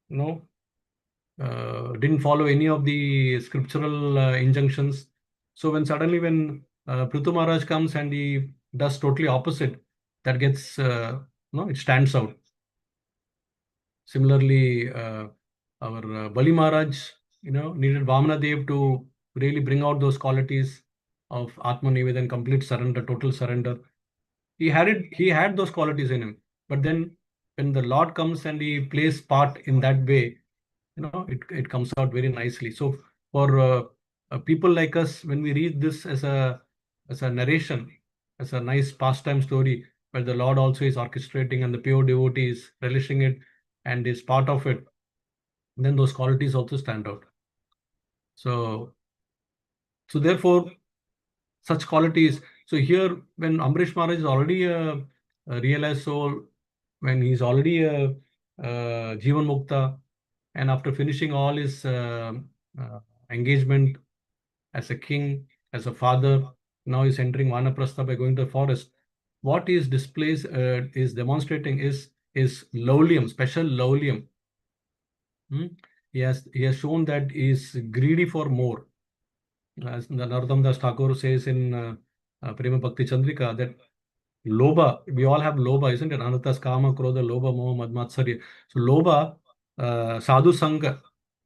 didn't follow any of the scriptural injunctions. So when suddenly when Prithu Maharaj comes and he does totally opposite, that gets, it stands out. Similarly, our Bali Maharaj, needed Vamana Dev to really bring out those qualities of Atma Nivedan, complete surrender, total surrender. He had those qualities in him. But then when the Lord comes and he plays part in that way, it comes out very nicely. So for people like us, when we read this as a narration, as a nice pastime story, where the Lord also is orchestrating and the pure devotee is relishing it, and is part of it, then those qualities also stand out. So therefore, such qualities. So here, when Ambarish Maharaj is already a realized soul, when he's already a Jivan Mukta, and after finishing all his engagement as a king, as a father, now he's entering Vanaprastha by going to the forest. What he is displays, is demonstrating is lowlium, special lowlium. He has shown that he is greedy for more. As Narottama Das Thakur says in Prema Bhakti Chandrika, that Loba, we all have Loba, isn't it? Anatas, Kama, Krodha, Loba, Moha, Mad, Matsarya. So Loba, Sadhu Sangha,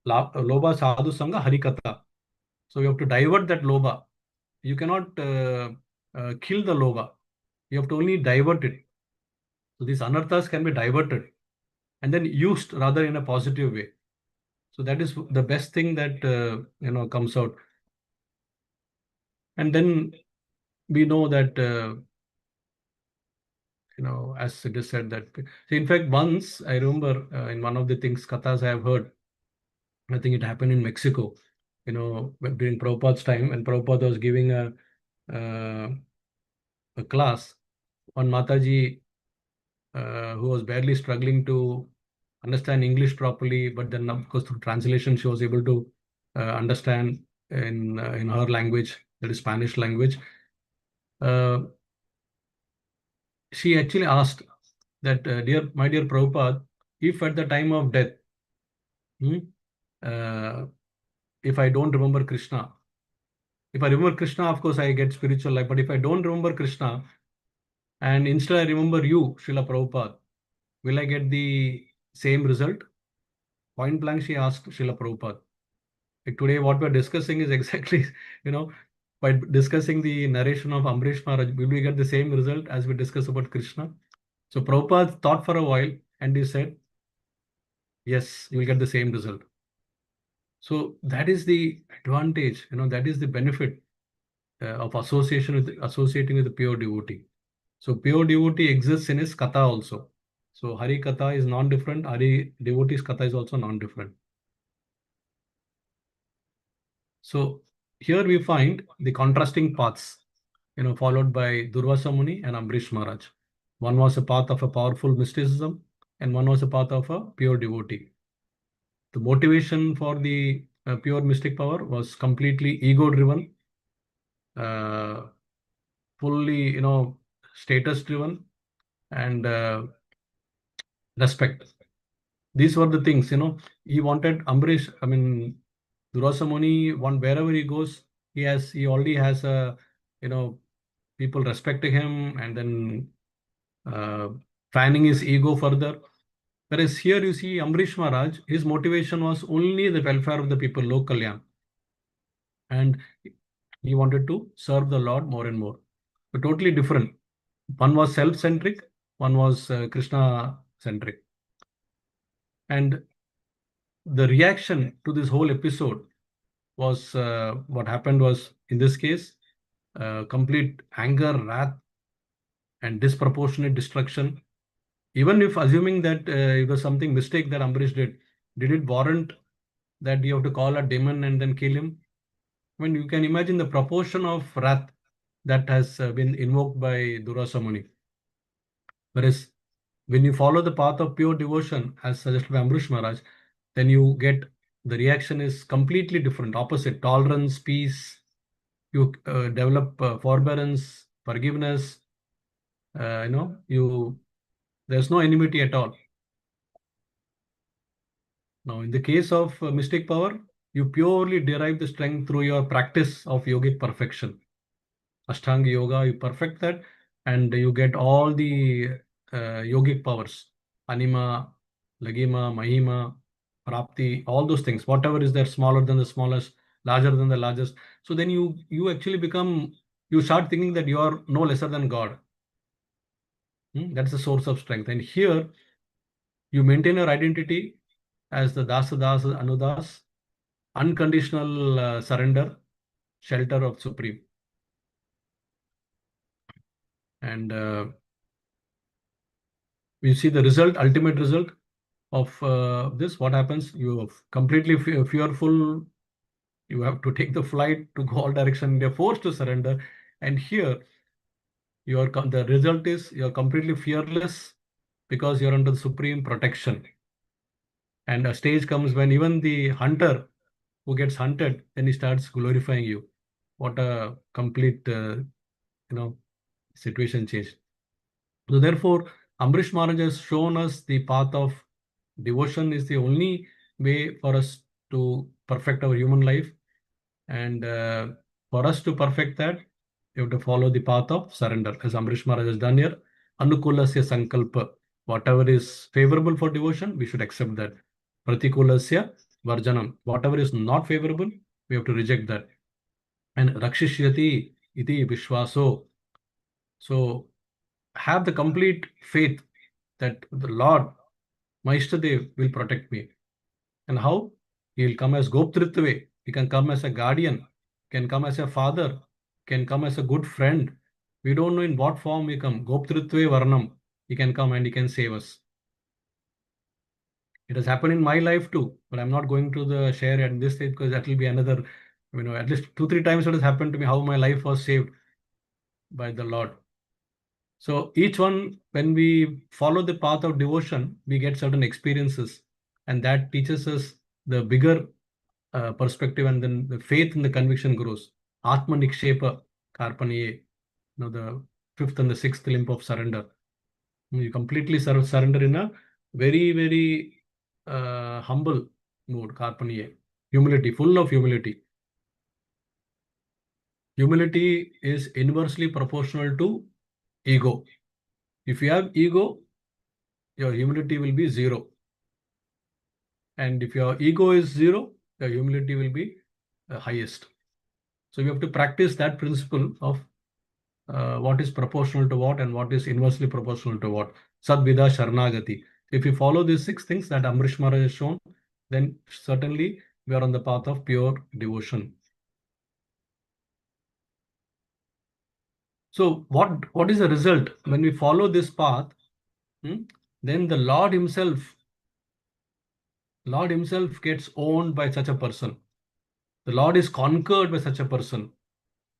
Loba, Sadhu Sangha, Harikatha. So you have to divert that Loba. You cannot kill the Loba. You have to only divert it. So these anarthas can be diverted and then used rather in a positive way. So that is the best thing that comes out. And then we know that as it is said that. So in fact, once I remember in one of the things kathas I have heard, I think it happened in Mexico. During Prabhupada's time, when Prabhupada was giving a class on Mataji, who was barely struggling to understand English properly, but then of course through translation she was able to understand in her language, that is Spanish language. She actually asked that, my dear Prabhupada, if at the time of death, if I don't remember Krishna, if I remember Krishna, of course I get spiritual life, but if I don't remember Krishna and instead I remember you, Srila Prabhupada, will I get the same result? Point blank, she asked Srila Prabhupada. Like today, what we're discussing is exactly, by discussing the narration of Ambarish Maharaj, will we get the same result as we discuss about Krishna? So Prabhupada thought for a while and he said, yes, you will get the same result. So that is the advantage, that is the benefit of associating with the pure devotee. So pure devotee exists in his katha also. So Hari katha is non-different, Hari devotee's katha is also non-different. So here we find the contrasting paths, followed by Durvasa Muni and Ambarish Maharaj. One was a path of a powerful mysticism and one was a path of a pure devotee. The motivation for the pure mystic power was completely ego-driven, fully, status-driven, and respect. These were the things, he wanted Ambarish, Durvasa Muni, wherever he goes, he already has a, people respecting him and then fanning his ego further. Whereas here you see Ambarish Maharaj, his motivation was only the welfare of the people, Lok Kalyan. And he wanted to serve the Lord more and more. But totally different. One was self-centric, one was Krishna-centric. And the reaction to this whole episode was, what happened was, in this case, complete anger, wrath, and disproportionate destruction. Even if assuming that it was something mistake that Ambarish did it warrant that you have to call a demon and then kill him? When you can imagine the proportion of wrath that has been invoked by Durvasa Muni. Whereas when you follow the path of pure devotion, as suggested by Ambarish Maharaj, then you get the reaction is completely different, opposite, tolerance, peace. You develop forbearance, forgiveness. There's no enmity at all. Now, in the case of mystic power, you purely derive the strength through your practice of yogic perfection. Ashtanga yoga, you perfect that, and you get all the yogic powers, anima, lagima, mahima, prapti, all those things, whatever is there, smaller than the smallest, larger than the largest. So then you actually you start thinking that you are no lesser than God. That's the source of strength. And here, you maintain your identity as the Dasa Dasa Anudas, unconditional surrender, shelter of Supreme. And you see the result, ultimate result of this, what happens? You're completely fearful. You have to take the flight to go all direction. They're forced to surrender. And here, the result is you're completely fearless because you're under the supreme protection. And a stage comes when even the hunter who gets hunted, then he starts glorifying you. What a complete, situation change. So therefore, Ambarish Maharaj has shown us the path of devotion is the only way for us to perfect our human life. And for us to perfect that, you have to follow the path of surrender, as Ambarish Maharaj has done here. Anukulasya sankalpa. Whatever is favorable for devotion, we should accept that. Pratikulasya varjanam. Whatever is not favorable, we have to reject that. And rakshishyati iti vishwaso. So have the complete faith that the Lord, my Ishtadev, will protect me. And how? He will come as Goptritve. He can come as a guardian, can come as a father, can come as a good friend. We don't know in what form he come. Goptritve Varnam. He can come and he can save us. It has happened in my life too, but I'm not going to the share at this stage because that will be another, at least 2-3 times it has happened to me how my life was saved by the Lord. So each one, when we follow the path of devotion, we get certain experiences, and that teaches us the bigger perspective, and then the faith and the conviction grows. Atma Nikshepa Karpaniye, the fifth and the sixth limb of surrender. You completely surrender in a very, very humble mood, Karpaniye. Humility, full of humility. Humility is inversely proportional to ego. If you have ego, your humility will be 0. And if your ego is 0, your humility will be highest. So you have to practice that principle of what is proportional to what and what is inversely proportional to what. Sadvida Sharnagati. If you follow these 6 things that Ambarish Maharaj has shown, then certainly we are on the path of pure devotion. So what is the result? When we follow this path, then the Lord himself gets owned by such a person. The Lord is conquered by such a person.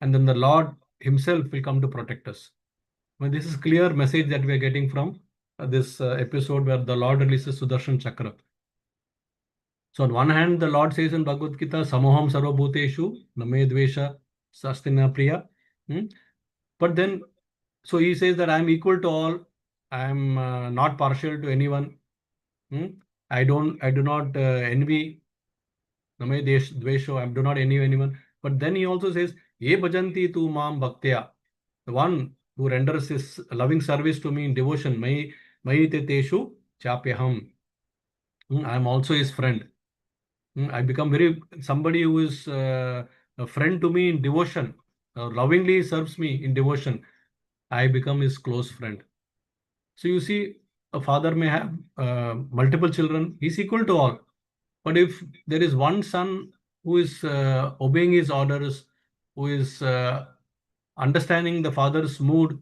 And then the Lord himself will come to protect us. Well, this is clear message that we are getting from this episode where the Lord releases Sudarshan Chakra. So on one hand, the Lord says in Bhagavad Gita, Samoham Sarvabhuteshu, Name Dvesha Sastina Priya. But then, so he says that I am equal to all. I am not partial to anyone. I do not envy. Name Dvesho, I do not envy anyone. But then he also says, Ye bhajanti tu mam bhaktya. The one who renders his loving service to me in devotion, Mai te teshu chapyaham. I am also his friend. I become somebody who is a friend to me in devotion, lovingly serves me in devotion. I become his close friend. So you see, a father may have multiple children. He's equal to all. But if there is one son who is obeying his orders, who is understanding the father's mood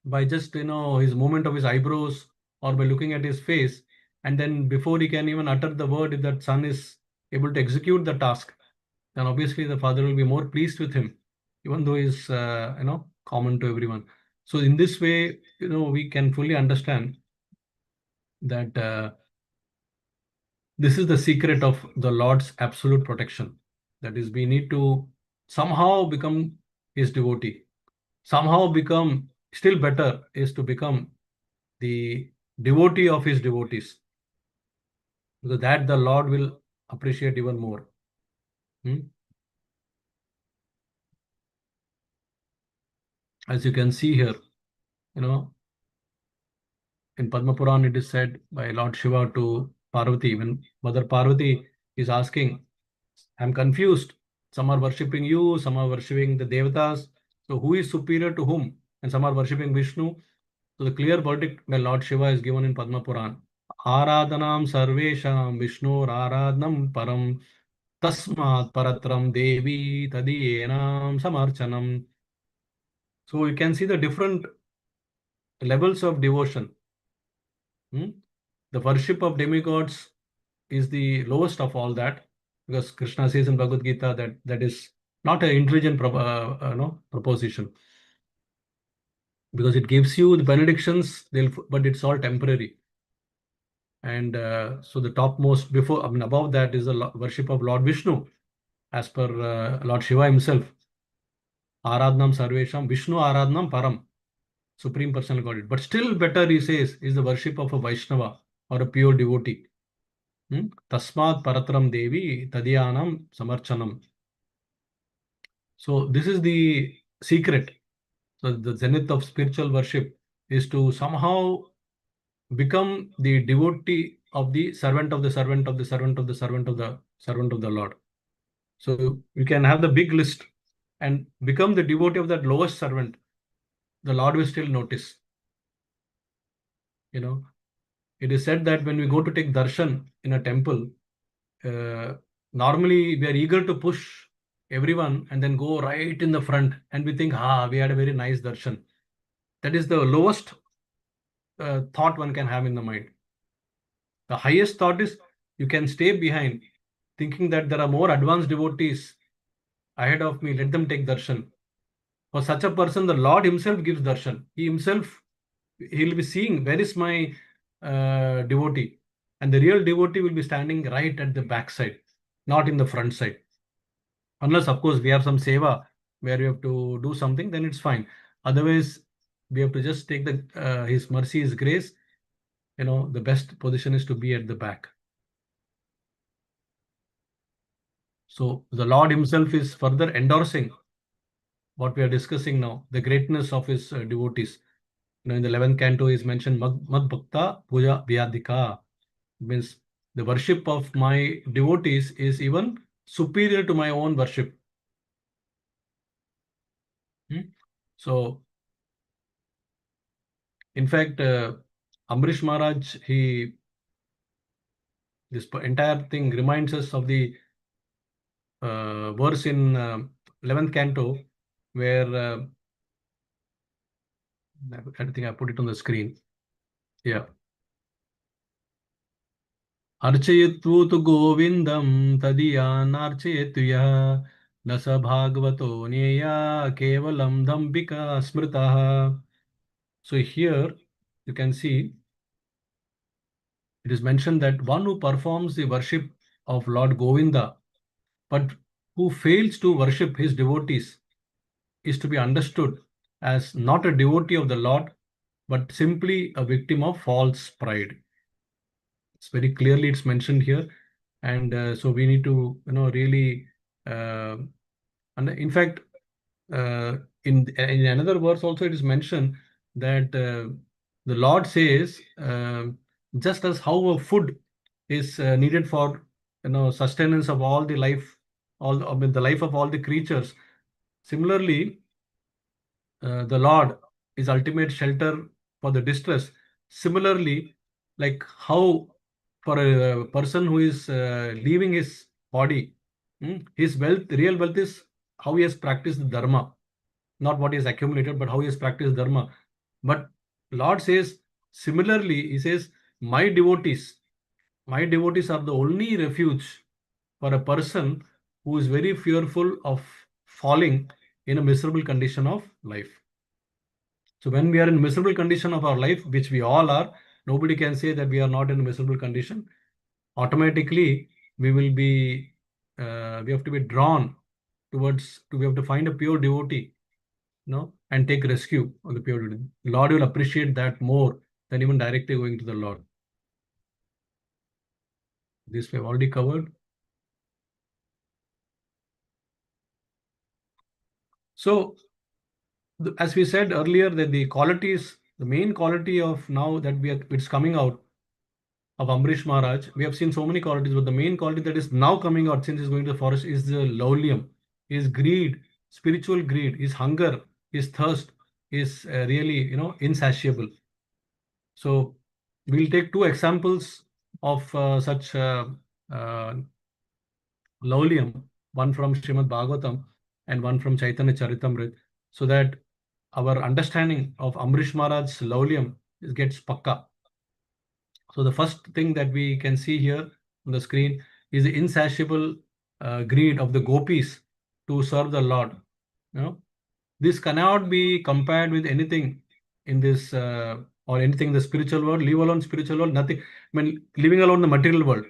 by just, his movement of his eyebrows or by looking at his face, and then before he can even utter the word, if that son is able to execute the task, then obviously the father will be more pleased with him, even though he's, common to everyone. So in this way, we can fully understand that this is the secret of the Lord's absolute protection. That is, we need to somehow become his devotee. Somehow become, still better is to become the devotee of his devotees. Because that the Lord will appreciate even more. As you can see here, in Padma Puran it is said by Lord Shiva to Parvati, when Mother Parvati is asking, I'm confused. Some are worshipping you, some are worshipping the Devatas. So who is superior to whom? And some are worshipping Vishnu. So the clear verdict by Lord Shiva is given in Padma Puran. Aradhanam sarvesham Vishnu aradhanam param tasmat paratram devi tadiyenam samarchanam. So you can see the different levels of devotion. the worship of demigods is the lowest of all that, because Krishna says in Bhagavad Gita that that is not an intelligent proposition, because it gives you the benedictions, but it's all temporary. And so the topmost above that is the worship of Lord Vishnu, as per Lord Shiva himself. Aradnam Sarvesham Vishnu Aradnam Param, Supreme Personal Godhead. But still better, he says, is the worship of a Vaishnava or a pure devotee. Tasmat Paratram Devi Tadyanam Samarchanam. So this is the secret. So the zenith of spiritual worship is to somehow become the devotee of the servant of the servant of the servant of the servant of the servant of the Lord. So you can have the big list and become the devotee of that lowest servant. The Lord will still notice. It is said that when we go to take darshan in a temple, normally we are eager to push everyone and then go right in the front, and we think, we had a very nice darshan. That is the lowest thought one can have in the mind. The highest thought is you can stay behind, thinking that there are more advanced devotees ahead of me, let them take darshan. For such a person, the Lord himself gives darshan. He'll be seeing, where is my devotee? And the real devotee will be standing right at the back side, not in the front side. Unless, of course, we have some seva where we have to do something, then it's fine. Otherwise, we have to just take his mercy, his grace. The best position is to be at the back. So the Lord himself is further endorsing what we are discussing now, the greatness of his devotees. In the 11th canto is mentioned, Mad Bhakta Puja Vyadika. Means the worship of my devotees is even superior to my own worship. So, in fact, Ambarish Maharaj, this entire thing reminds us of the verse in 11th canto, where I think I put it on the screen. Yeah. Archayatvu tu govindam tadiyanarchayetu yah nasa bhagavato neya kevalam dhambika smritaha. So here you can see it is mentioned that one who performs the worship of Lord Govinda but who fails to worship his devotees is to be understood as not a devotee of the Lord, but simply a victim of false pride. It's very clearly it's mentioned here, and so we need to really and in fact in another verse also it is mentioned that the Lord says just as how a food is needed for sustenance of all the life, the life of all the creatures, similarly the Lord is ultimate shelter for the distress. Similarly, like how for a person who is leaving his body, his wealth, real wealth is how he has practiced dharma, not what he has accumulated, but how he has practiced dharma. But Lord says, similarly, he says, my devotees are the only refuge for a person who is very fearful of falling in a miserable condition of life. So when we are in miserable condition of our life, which we all are, nobody can say that we are not in a miserable condition. Automatically, we have to be drawn towards, we have to find a pure devotee, and take rescue of the pure devotee. Lord will appreciate that more than even directly going to the Lord. This we have already covered. So, as we said earlier, that the main quality of now that it's coming out of Ambarish Maharaj, we have seen so many qualities, but the main quality that is now coming out since he's going to the forest is the laulyam, his greed, spiritual greed, his hunger, his thirst is really, insatiable. So we'll take two examples of such laulyam, one from Srimad Bhagavatam and one from Chaitanya Charitamrita, so that our understanding of Ambarish Maharaj's laulyam gets pakka. So the first thing that we can see here on the screen is the insatiable greed of the gopis to serve the Lord. This cannot be compared with anything in this or anything in the spiritual world. Leave alone spiritual world, nothing. I mean, living alone the material world.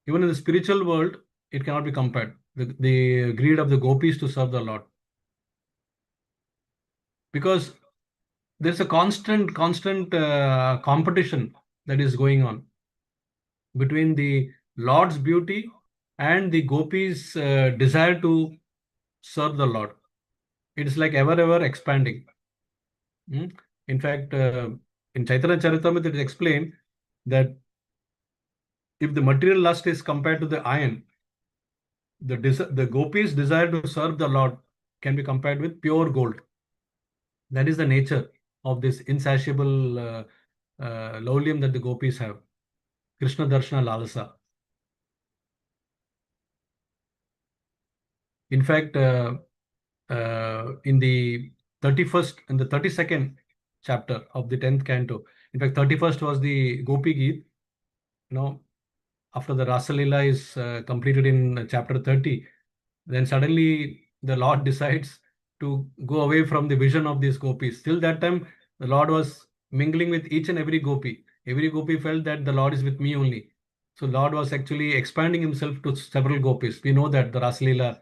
Even in the spiritual world, it cannot be compared. The greed of the gopis to serve the Lord. Because there's a constant competition that is going on between the Lord's beauty and the gopis' desire to serve the Lord. It is like ever expanding. In fact, in Chaitanya Charitamrita, it is explained that if the material lust is compared to the iron, the gopis' desire to serve the Lord can be compared with pure gold. That is the nature of this insatiable lowlium that the gopis have. Krishna Darshana Lalasa. In fact, in the 31st and the 32nd chapter of the 10th canto, in fact, 31st was the Gopi Geet. After the Rasa Lila is completed in chapter 30, then suddenly the Lord decides to go away from the vision of these gopis. Till that time, the Lord was mingling with each and every gopi. Every gopi felt that the Lord is with me only. So Lord was actually expanding himself to several gopis. We know that, the Rasa Lila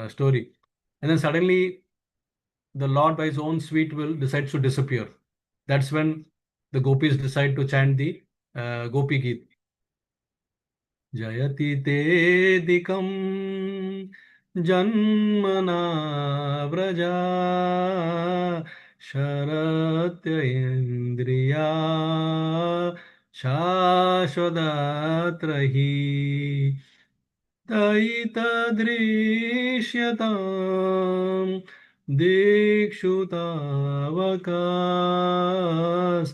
story. And then suddenly the Lord by his own sweet will decides to disappear. That's when the gopis decide to chant the Gopi Geet. Jayati tedikam janmana vraja sharatya indriya shashwadatrahi Daitadrishyatam Dikshutavakas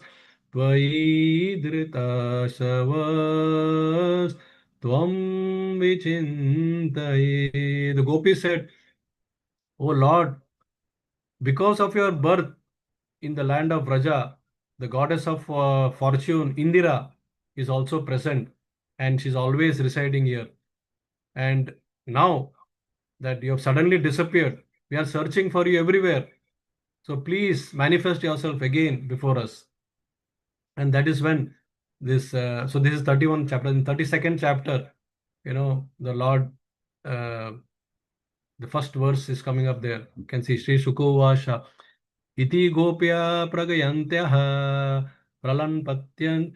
Tvaidritasavas Tvam Vichintaye. The gopi said, "O Lord, because of your birth in the land of Vraja, the goddess of fortune, Indira, is also present and she's always residing here. And now that you have suddenly disappeared, we are searching for you everywhere. So please manifest yourself again before us." And that is when this, so this is 31 chapter. In 32nd chapter, the Lord, the first verse is coming up there. You can see Sri Shukuvasha. Iti gopya pragayantyah pralanpatyan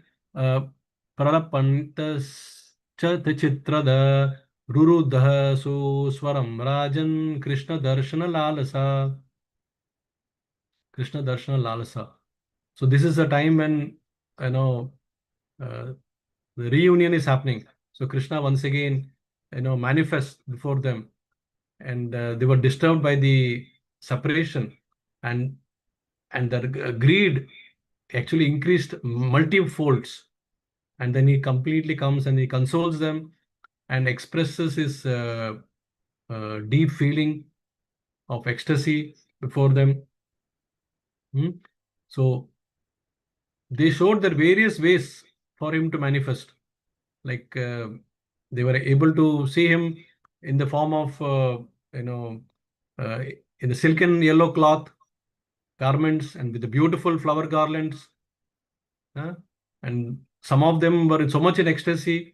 pralapantas chitrada rurudha suswaram rajan Krishna darshana lalasa. Krishna darshana lalasa. So this is the time when the reunion is happening. So Krishna once again manifests before them, and they were disturbed by the separation, and the greed actually increased multi-folds. And then he completely comes and he consoles them and expresses his deep feeling of ecstasy before them. So they showed their various ways for him to manifest. Like they were able to see him in the form of, in the silken yellow cloth garments and with the beautiful flower garlands. And some of them were so much in ecstasy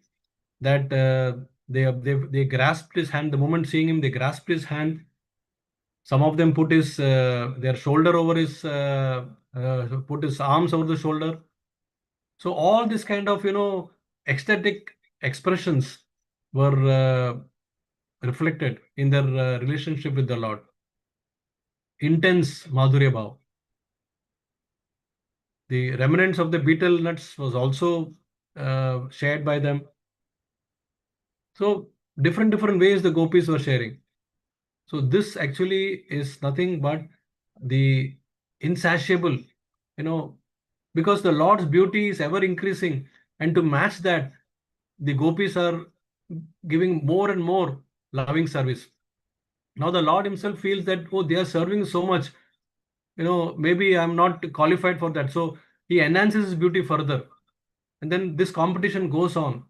that they grasped his hand. The moment seeing him, they grasped his hand. Some of them put his their shoulder over his put his arms over the shoulder. So all this kind of ecstatic expressions were reflected in their relationship with the Lord. Intense Madhurya Bhav. The remnants of the betel nuts was also shared by them. So different ways the gopis were sharing. So this actually is nothing but the insatiable, because the Lord's beauty is ever increasing, and to match that, the gopis are giving more and more loving service. Now the Lord himself feels that, oh, they are serving so much, maybe I'm not qualified for that. So he enhances his beauty further. and then this competition goes on.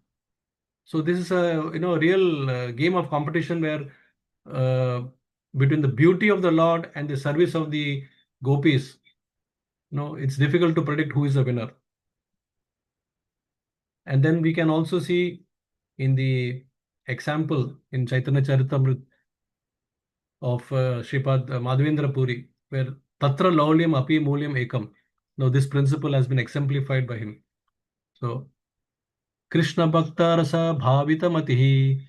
So this is a real game of competition where between the beauty of the Lord and the service of the gopis, it's difficult to predict who is the winner. And then we can also see in the example in Chaitanya Charitamrita of Sripad Madhavendra Puri, where Tatra Laulyam Api Mulyam Ekam. Now this principle has been exemplified by him. So Krishna Bhakta Rasa Bhavita Matihi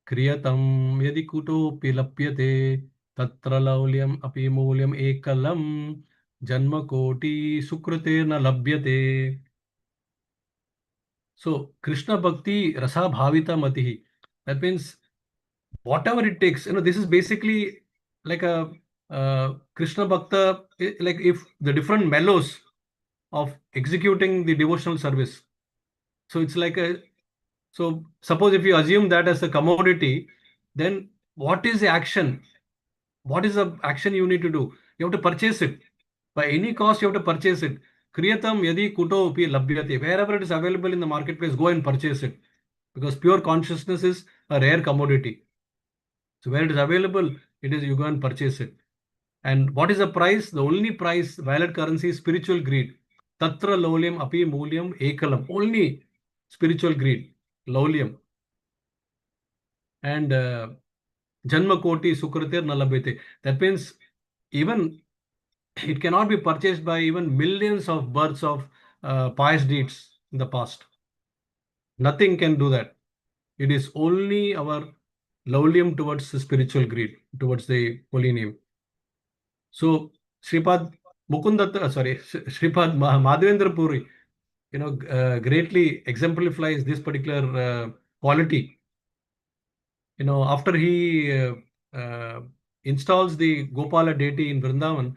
Kriyatam Yadi Kutopi Lapyate Tatra Laulyam Api Mulyam Ekalam Janma Koti Sukrute Na Labhyate. So Krishna Bhakti Rasa Bhavita Matihi. That means whatever it takes, this is basically like a Krishna Bhakta, like if the different mellows of executing the devotional service. So it's like so suppose if you assume that as a commodity, then what is the action? What is the action you need to do? You have to purchase it. By any cost, you have to purchase it. Kriyatam yadi kuto upi labhyate. Wherever it is available in the marketplace, go and purchase it. Because pure consciousness is a rare commodity. So where it is available, you go and purchase it. And what is the price? The only price, valid currency, is spiritual greed. Tatra laulyam api mulyam ekalam. Only spiritual greed. Laulyam. And janma koti sukritir nalabhete. That means even it cannot be purchased by even millions of births of pious deeds in the past. Nothing can do that. It is only our laulyam towards the spiritual greed, towards the holy name. So Sripad Sripad Madhavendra Puri, greatly exemplifies this particular quality. After he installs the Gopala deity in Vrindavan,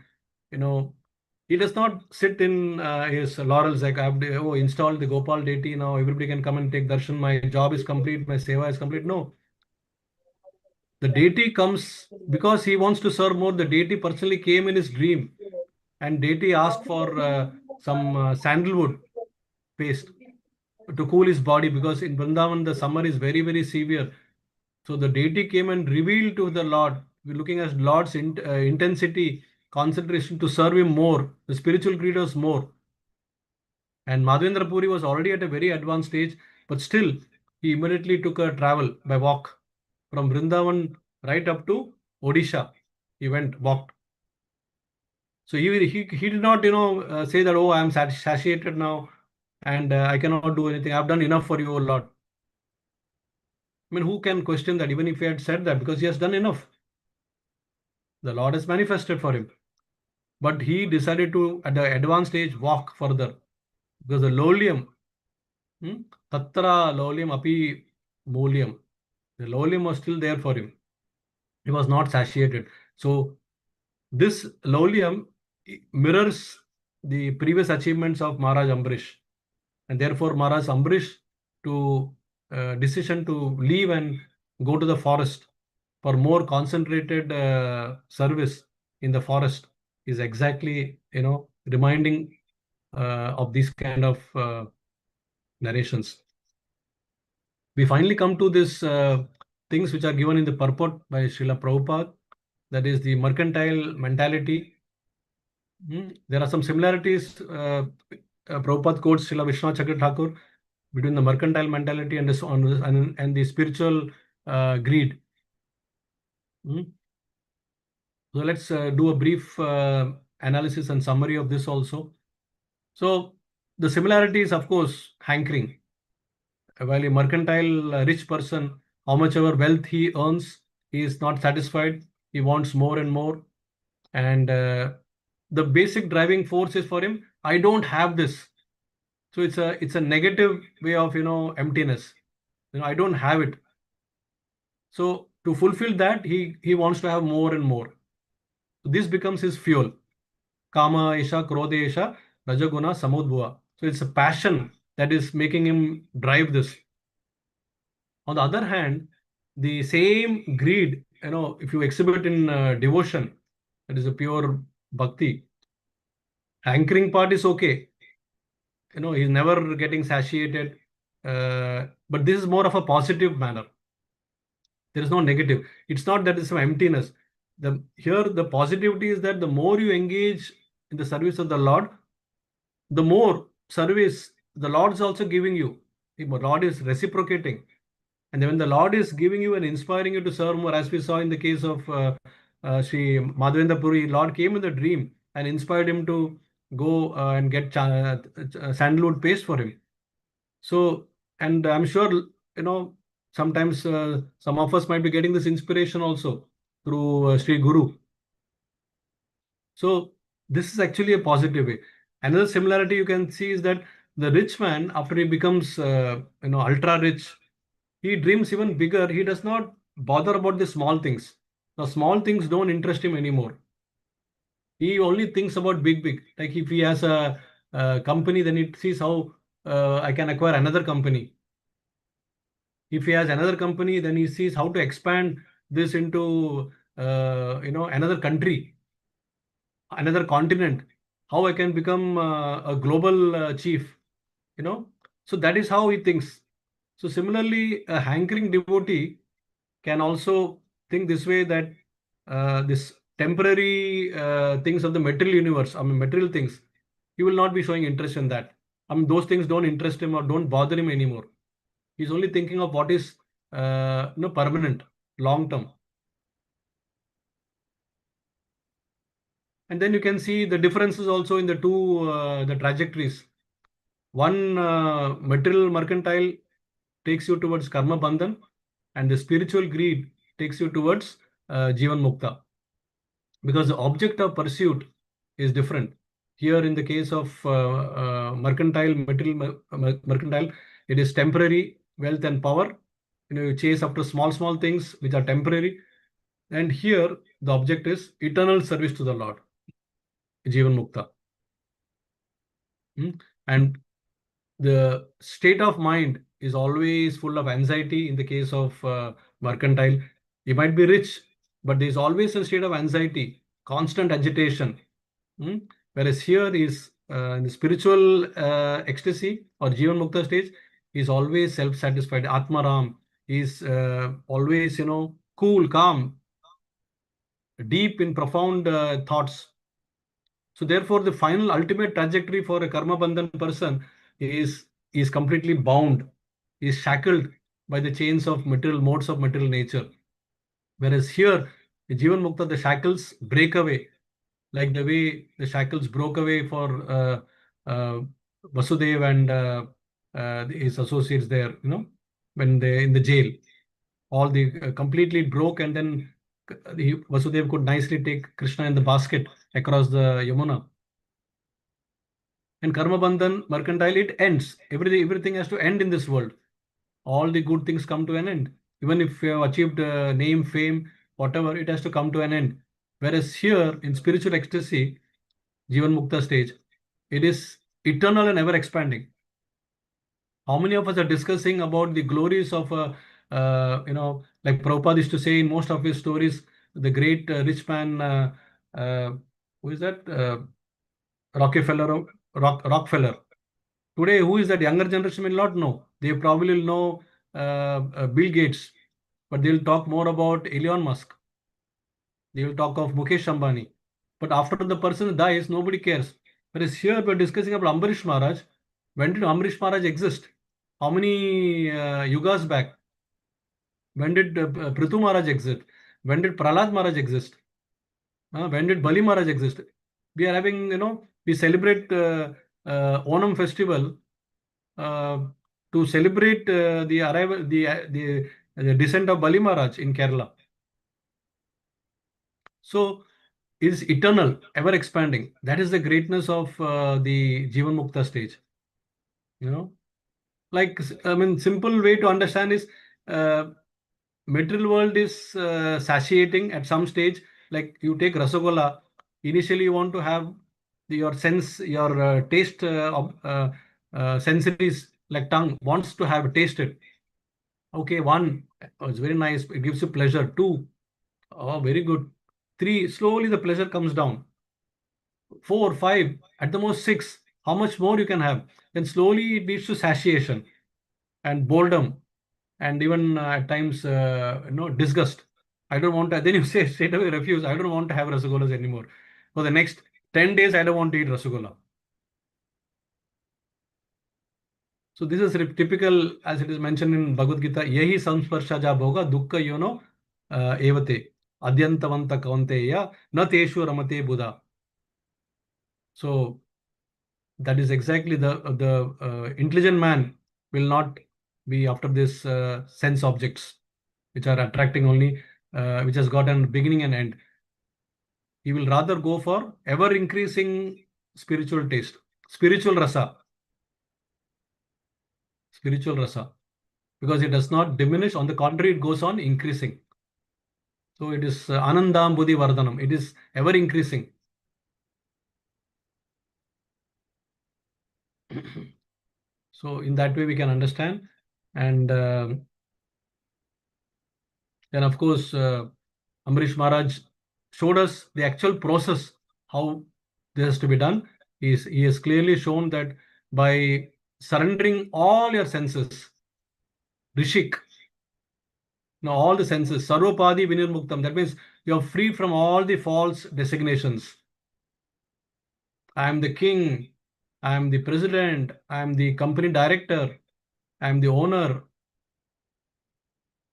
he does not sit in his laurels like I've installed the Gopal deity, now everybody can come and take darshan, my job is complete, my seva is complete. No. The deity comes because he wants to serve more. The deity personally came in his dream, and deity asked for some sandalwood paste to cool his body, because in Vrindavan the summer is very, very severe. So the deity came and revealed to the Lord. We're looking at Lord's intensity, concentration to serve him more. The spiritual greed was more. And Madhavendra Puri was already at a very advanced stage, but still he immediately took a travel by walk from Vrindavan right up to Odisha. He walked. So he did not, say that, oh, I am satiated now and I cannot do anything. I've done enough for you, O Lord. I mean, who can question that, even if he had said that, because he has done enough. The Lord has manifested for him. But he decided to, at the advanced stage, walk further. Because the lowlium, Tatra lowlium api mulyam, the lowlium was still there for him. He was not satiated. So this lowlium mirrors the previous achievements of Maharaj Ambarish. And therefore, Maharaj Ambarish to decision to leave and go to the forest for more concentrated service in the forest is exactly, reminding of these kind of narrations. We finally come to this things which are given in the purport by Srila Prabhupada, that is the mercantile mentality. There are some similarities. Prabhupada quotes Srila Vishwanath Chakra Thakur between the mercantile mentality and the spiritual greed. So let's do a brief analysis and summary of this also. So the similarity is, of course, hankering. While a mercantile rich person, how much ever wealth he earns, he is not satisfied. He wants more and more. And the basic driving force is for him, I don't have this. So it's a negative way of, emptiness. I don't have it. So to fulfill that, he wants to have more and more. So this becomes his fuel. Kama esha, krodha esha, rajaguna samudbhuva. So it's a passion that is making him drive this. On the other hand, the same greed, if you exhibit in devotion, that is a pure bhakti, anchoring part is okay. he's never getting satiated. But this is more of a positive manner. There is no negative. It's not that there's some emptiness. Here, the positivity is that the more you engage in the service of the Lord, the more service the Lord is also giving you. The Lord is reciprocating. And then when the Lord is giving you and inspiring you to serve more, as we saw in the case of Sri Madhavendra Puri, Lord came in the dream and inspired him to go and get sandalwood paste for him. So, and I'm sure, sometimes some of us might be getting this inspiration also through Sri Guru. So, this is actually a positive way. Another similarity you can see is that the rich man, after he becomes, ultra rich, he dreams even bigger. He does not bother about the small things. The small things don't interest him anymore. He only thinks about big. Like if he has a company, then he sees how I can acquire another company. If he has another company, then he sees how to expand this into another country, another continent. How I can become a global chief. So that is how he thinks. So similarly, a hankering devotee can also think this way, that this temporary things of the material universe, material things, he will not be showing interest in that. Those things don't interest him or don't bother him anymore. He's only thinking of what is permanent, long term. And then you can see the differences also in the two the trajectories. One material mercantile takes you towards karma bandhan, and the spiritual greed takes you towards jivan mukta, because the object of pursuit is different. Here in the case of mercantile, mercantile, it is temporary wealth and power. You chase after small things which are temporary. And here the object is eternal service to the Lord, jivan mukta. And the state of mind is always full of anxiety. In the case of mercantile, you might be rich, but there is always a state of anxiety, constant agitation. Whereas here is in the spiritual ecstasy or jivan mukta stage, is always self-satisfied. Atmaram is always, cool, calm, deep in profound thoughts. So therefore, the final ultimate trajectory for a karma bandhan person is completely bound, is shackled by the chains of material modes of material nature. Whereas here, in jivan mukta, the shackles break away, like the way the shackles broke away for Vasudev and his associates there, when they in the jail, all the completely broke, and then Vasudev could nicely take Krishna in the basket across the Yamuna. And karma bandhan, mercantile, it ends. Everything has to end in this world. All the good things come to an end. Even if you have achieved name, fame, whatever, it has to come to an end. Whereas here in spiritual ecstasy, Jivan Mukta stage, it is eternal and ever expanding. How many of us are discussing about the glories of, like Prabhupada used to say in most of his stories, the great rich man, who is that? Rockefeller. Today, who is that? Younger generation will not know. They probably will know Bill Gates, but they'll talk more about Elon Musk. They will talk of Mukesh Ambani. But after the person dies, nobody cares. Whereas here we're discussing about Ambarish Maharaj. When did Ambarish Maharaj exist? How many yugas back? When did Prithu Maharaj exist? When did Prahlad Maharaj exist? When did Bali Maharaj exist? We are having, we celebrate Onam festival to celebrate the arrival, the descent of Bali Maharaj in Kerala. So is eternal, ever expanding. That is the greatness of the Jivan Mukta stage. Like, simple way to understand is material world is satiating at some stage. Like you take Rasagola, initially you want to have your sense, your taste, sensories like tongue wants to have tasted. Okay, one, it's very nice, it gives you pleasure. Two, oh, very good. Three, slowly the pleasure comes down. 4, 5, at the most 6. How much more you can have? then slowly it leads to satiation and boredom, and even at times, disgust. I don't want to. Then you say straight away refuse. I don't want to have rasagollas anymore. For the next 10 days, I don't want to eat rasagolla. So this is typical, as it is mentioned in Bhagavad Gita. Yehi samsparshaja bhoga dukkha yono evate adyantavanta kaunteya na teshu ramate buddha. So that is exactly the intelligent man will not be after this sense objects which are attracting only, which has got a beginning and end. He will rather go for ever increasing spiritual taste, spiritual rasa, because it does not diminish. On the contrary, it goes on increasing. So it is anandam buddhi vardhanam. It is ever increasing. So in that way we can understand. And then of course, Ambarish Maharaj showed us the actual process, how this has to be done. He has clearly shown that by surrendering all your senses, Rishik, all the senses, Sarvopadi Vinirmuktam, that means you are free from all the false designations. I am the king, I am the president, I am the company director, I am the owner,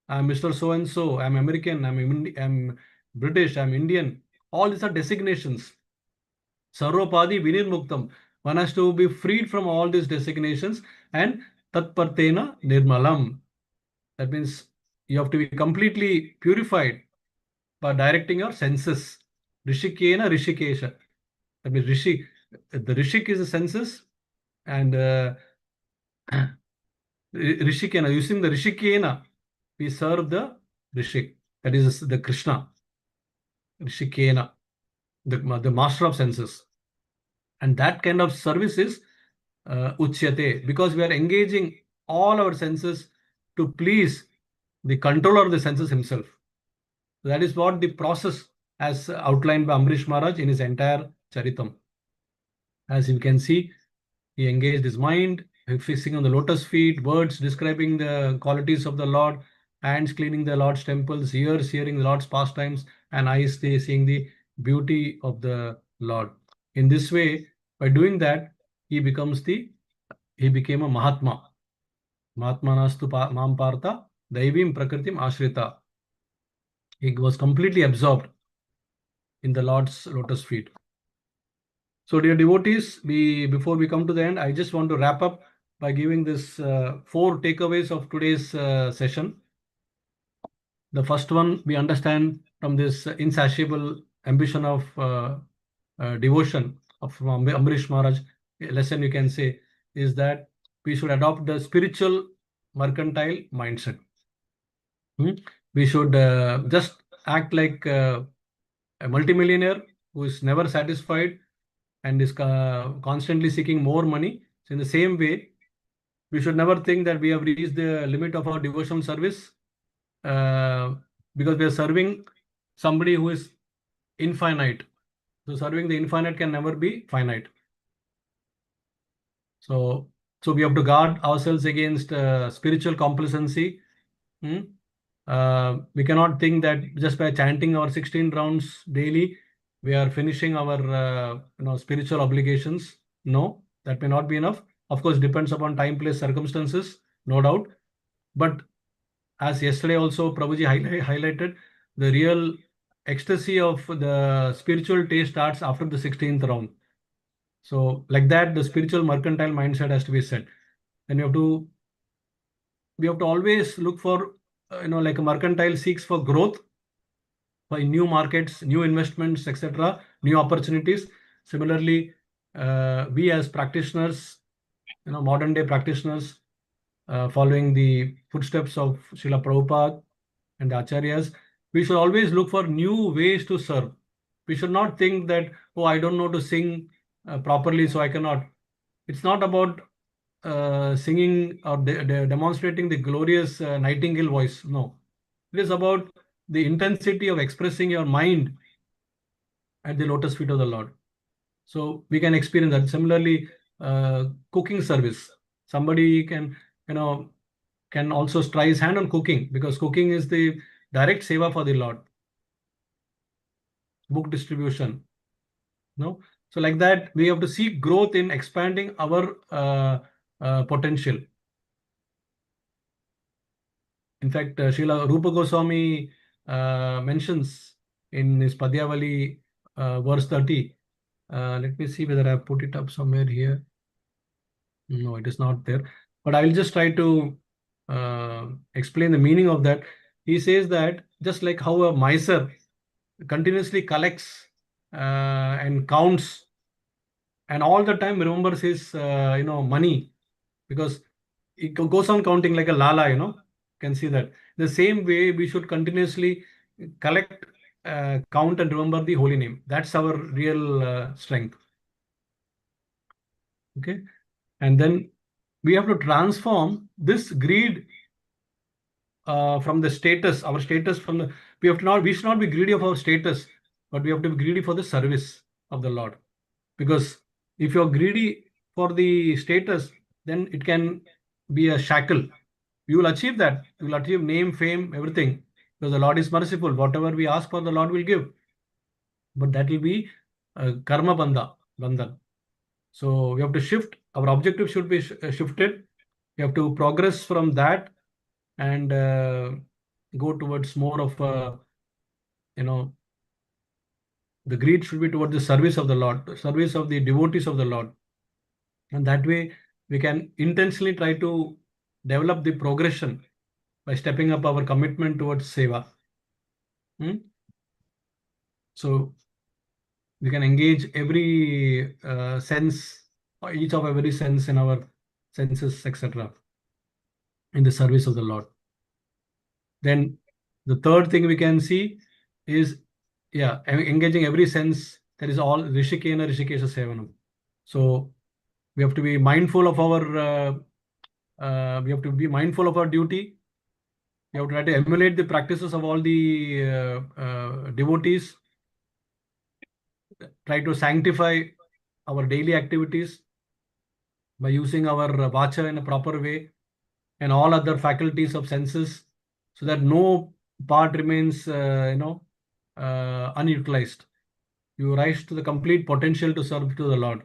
I am Mr. So-and-so, I am American, I'm British, I am Indian. All these are designations. Sarvopadi Vinirmuktam. One has to be freed from all these designations, and Tatpartena Nirmalam. That means you have to be completely purified by directing your senses. Rishikena Rishikesha. That means the Rishik is the senses, and Rishikena, using the Rishikena, we serve the Rishik. That is the Krishna. Rishikena, the master of senses. And that kind of service is Uchyate, because we are engaging all our senses to please the controller of the senses himself. That is what the process as outlined by Ambarish Maharaj in his entire Charitam. As you can see, he engaged his mind, fixing on the lotus feet, words describing the qualities of the Lord, hands cleaning the Lord's temples, ears hearing the Lord's pastimes, and eyes seeing the beauty of the Lord. In this way, by doing that, he became a Mahatma. Mahatmanastu mam partha daivim prakritim ashrita. He was completely absorbed in the Lord's lotus feet. So dear devotees, before we come to the end, I just want to wrap up by giving this 4 takeaways of today's session. The first one we understand from this insatiable ambition of devotion of Ambarish Maharaj, lesson you can say, is that we should adopt the spiritual mercantile mindset. We should just act like a multimillionaire who is never satisfied and is constantly seeking more money. So in the same way, we should never think that we have reached the limit of our devotional service because we are serving somebody who is infinite. So serving the infinite can never be finite. So we have to guard ourselves against spiritual complacency. We cannot think that just by chanting our 16 rounds daily, we are finishing our spiritual obligations. No, that may not be enough. Of course, depends upon time, place, circumstances, no doubt. But as yesterday also Prabhuji highlighted, the real ecstasy of the spiritual taste starts after the 16th round. So like that, the spiritual mercantile mindset has to be set. Then we have to always look for, like a mercantile seeks for growth, for new markets, new investments, etc., new opportunities. Similarly, we as practitioners, modern day practitioners, following the footsteps of Srila Prabhupada and the Acharyas, we should always look for new ways to serve. We should not think that, oh, I don't know to sing properly, so I cannot. It's not about singing or demonstrating the glorious nightingale voice. No, it is about the intensity of expressing your mind at the lotus feet of the Lord. So we can experience that. Similarly, cooking service. Somebody can, can also try his hand on cooking, because cooking is the direct seva for the Lord. Book distribution, no? So like that, we have to seek growth in expanding our potential. In fact, Srila Rupa Goswami mentions in his Padyavali verse 30. Let me see whether I have put it up somewhere here. No, it is not there. But I will just try to explain the meaning of that. He says that just like how a miser continuously collects and counts, and all the time remembers his money, because it goes on counting like a lala, can see that. The same way we should continuously collect, count and remember the holy name. That's our real strength. Okay, and then we have to transform this greed from the status, our status from the, we should not be greedy of our status, but we have to be greedy for the service of the Lord. Because if you're greedy for the status, then it can be a shackle. You will achieve that. You will achieve name, fame, everything. Because the Lord is merciful. Whatever we ask for, the Lord will give. But that will be karma bandhan. So we have to shift. Our objective should be shifted. We have to progress from that and go towards more of, the greed should be towards the service of the Lord, the service of the devotees of the Lord. And that way we can intentionally try to develop the progression by stepping up our commitment towards seva. So we can engage every sense, or each of every sense in our senses, etc., in the service of the Lord. Then the third thing we can see is, engaging every sense. That is all Rishikena Rishikesha Sevanam. So we have to be mindful of our duty. We have to try to emulate the practices of all the devotees. Try to sanctify our daily activities by using our vacha in a proper way and all other faculties of senses, so that no part remains unutilized. You rise to the complete potential to serve to the Lord.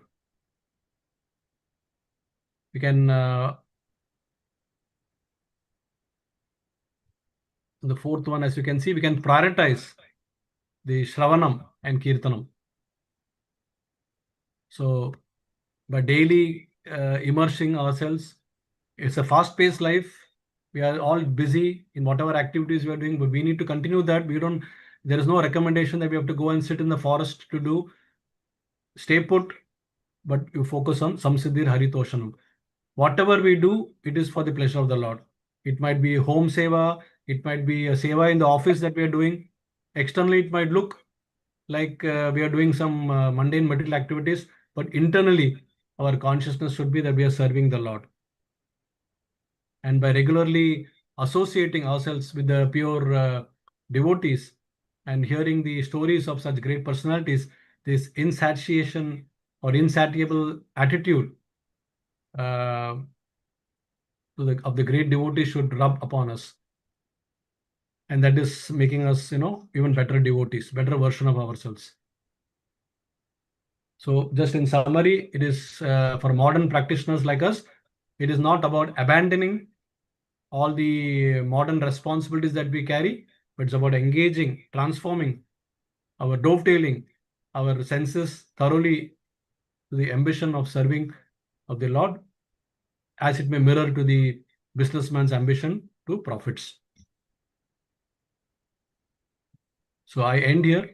We can the fourth one, as you can see, we can prioritize the Shravanam and Kirtanam. So by daily immersing ourselves, it's a fast-paced life. We are all busy in whatever activities we are doing, but we need to continue that. There is no recommendation that we have to go and sit in the forest to do. Stay put, but you focus on Samsiddhir Haritoshanam. Whatever we do, it is for the pleasure of the Lord. It might be home seva, it might be a seva in the office that we are doing. Externally, it might look like we are doing some mundane material activities, but internally, our consciousness should be that we are serving the Lord. And by regularly associating ourselves with the pure devotees and hearing the stories of such great personalities, this insatiation or insatiable attitude of the great devotees should rub upon us. And that is making us, even better devotees, better version of ourselves. So just in summary, it is for modern practitioners like us, it is not about abandoning all the modern responsibilities that we carry, but it's about engaging, transforming, our dovetailing our senses thoroughly to the ambition of serving of the Lord, as it may mirror to the businessman's ambition to profits. So I end here.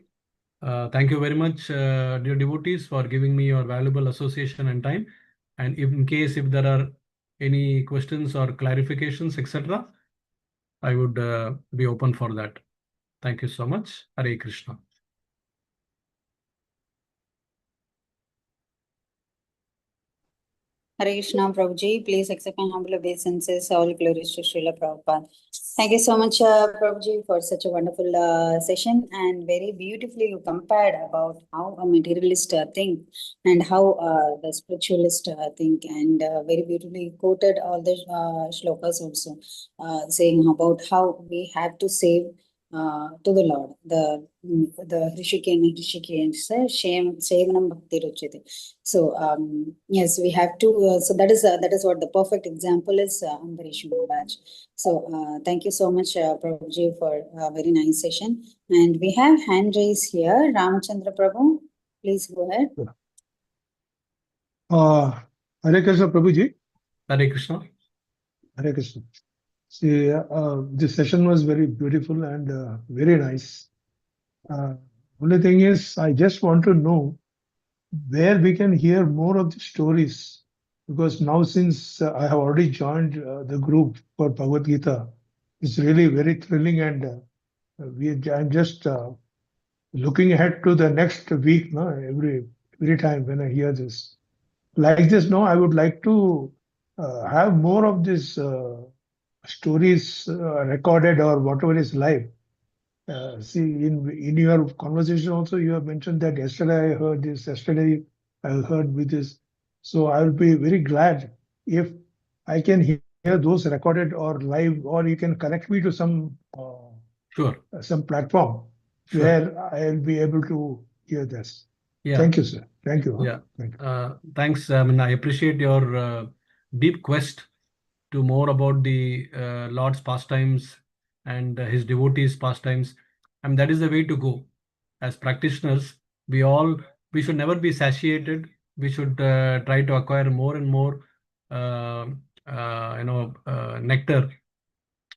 Thank you very much, dear devotees, for giving me your valuable association and time. And in case if there are any questions or clarifications, etc., I would be open for that. Thank you so much. Hare Krishna. Hare Krishna, Prabhuji. Please accept my humble obeisances. All glories to Srila Prabhupada. Thank you so much, Prabhuji, for such a wonderful session, and very beautifully you compared about how a materialist think and how the spiritualist think, and very beautifully quoted all the shlokas also, saying about how we have to save to the Lord. The Hrishikesh says, Sevanam Bhakti Ruchite. So yes, we have to. So that is what the perfect example is, Ambarish Maharaj. So thank you so much, Prabhuji, for a very nice session. And we have hand raised here, Ramachandra Prabhu. Please go ahead. Hare Krishna, Prabhuji. Hare Krishna. Hare Krishna. See, this session was very beautiful and very nice. Only thing is, I just want to know where we can hear more of the stories, because now since I have already joined the group for Bhagavad Gita, it's really very thrilling, and I'm just looking ahead to the next week. No, every time when I hear this, like this, no, I would like to have more of these stories recorded or whatever is live. See, in your conversation also, you have mentioned that yesterday I heard this, yesterday I heard with this. So I will be very glad if I can hear those recorded or live, or you can connect me to Sure. some platform Sure. where I'll be able to hear this. Yeah. Thank you, sir. Thank you. Yeah. Thank you. Thanks. I mean, I appreciate your deep quest to more about the Lord's pastimes and his devotees' pastimes. I mean, that is the way to go. As practitioners, we should never be satiated. We should try to acquire more and more, nectar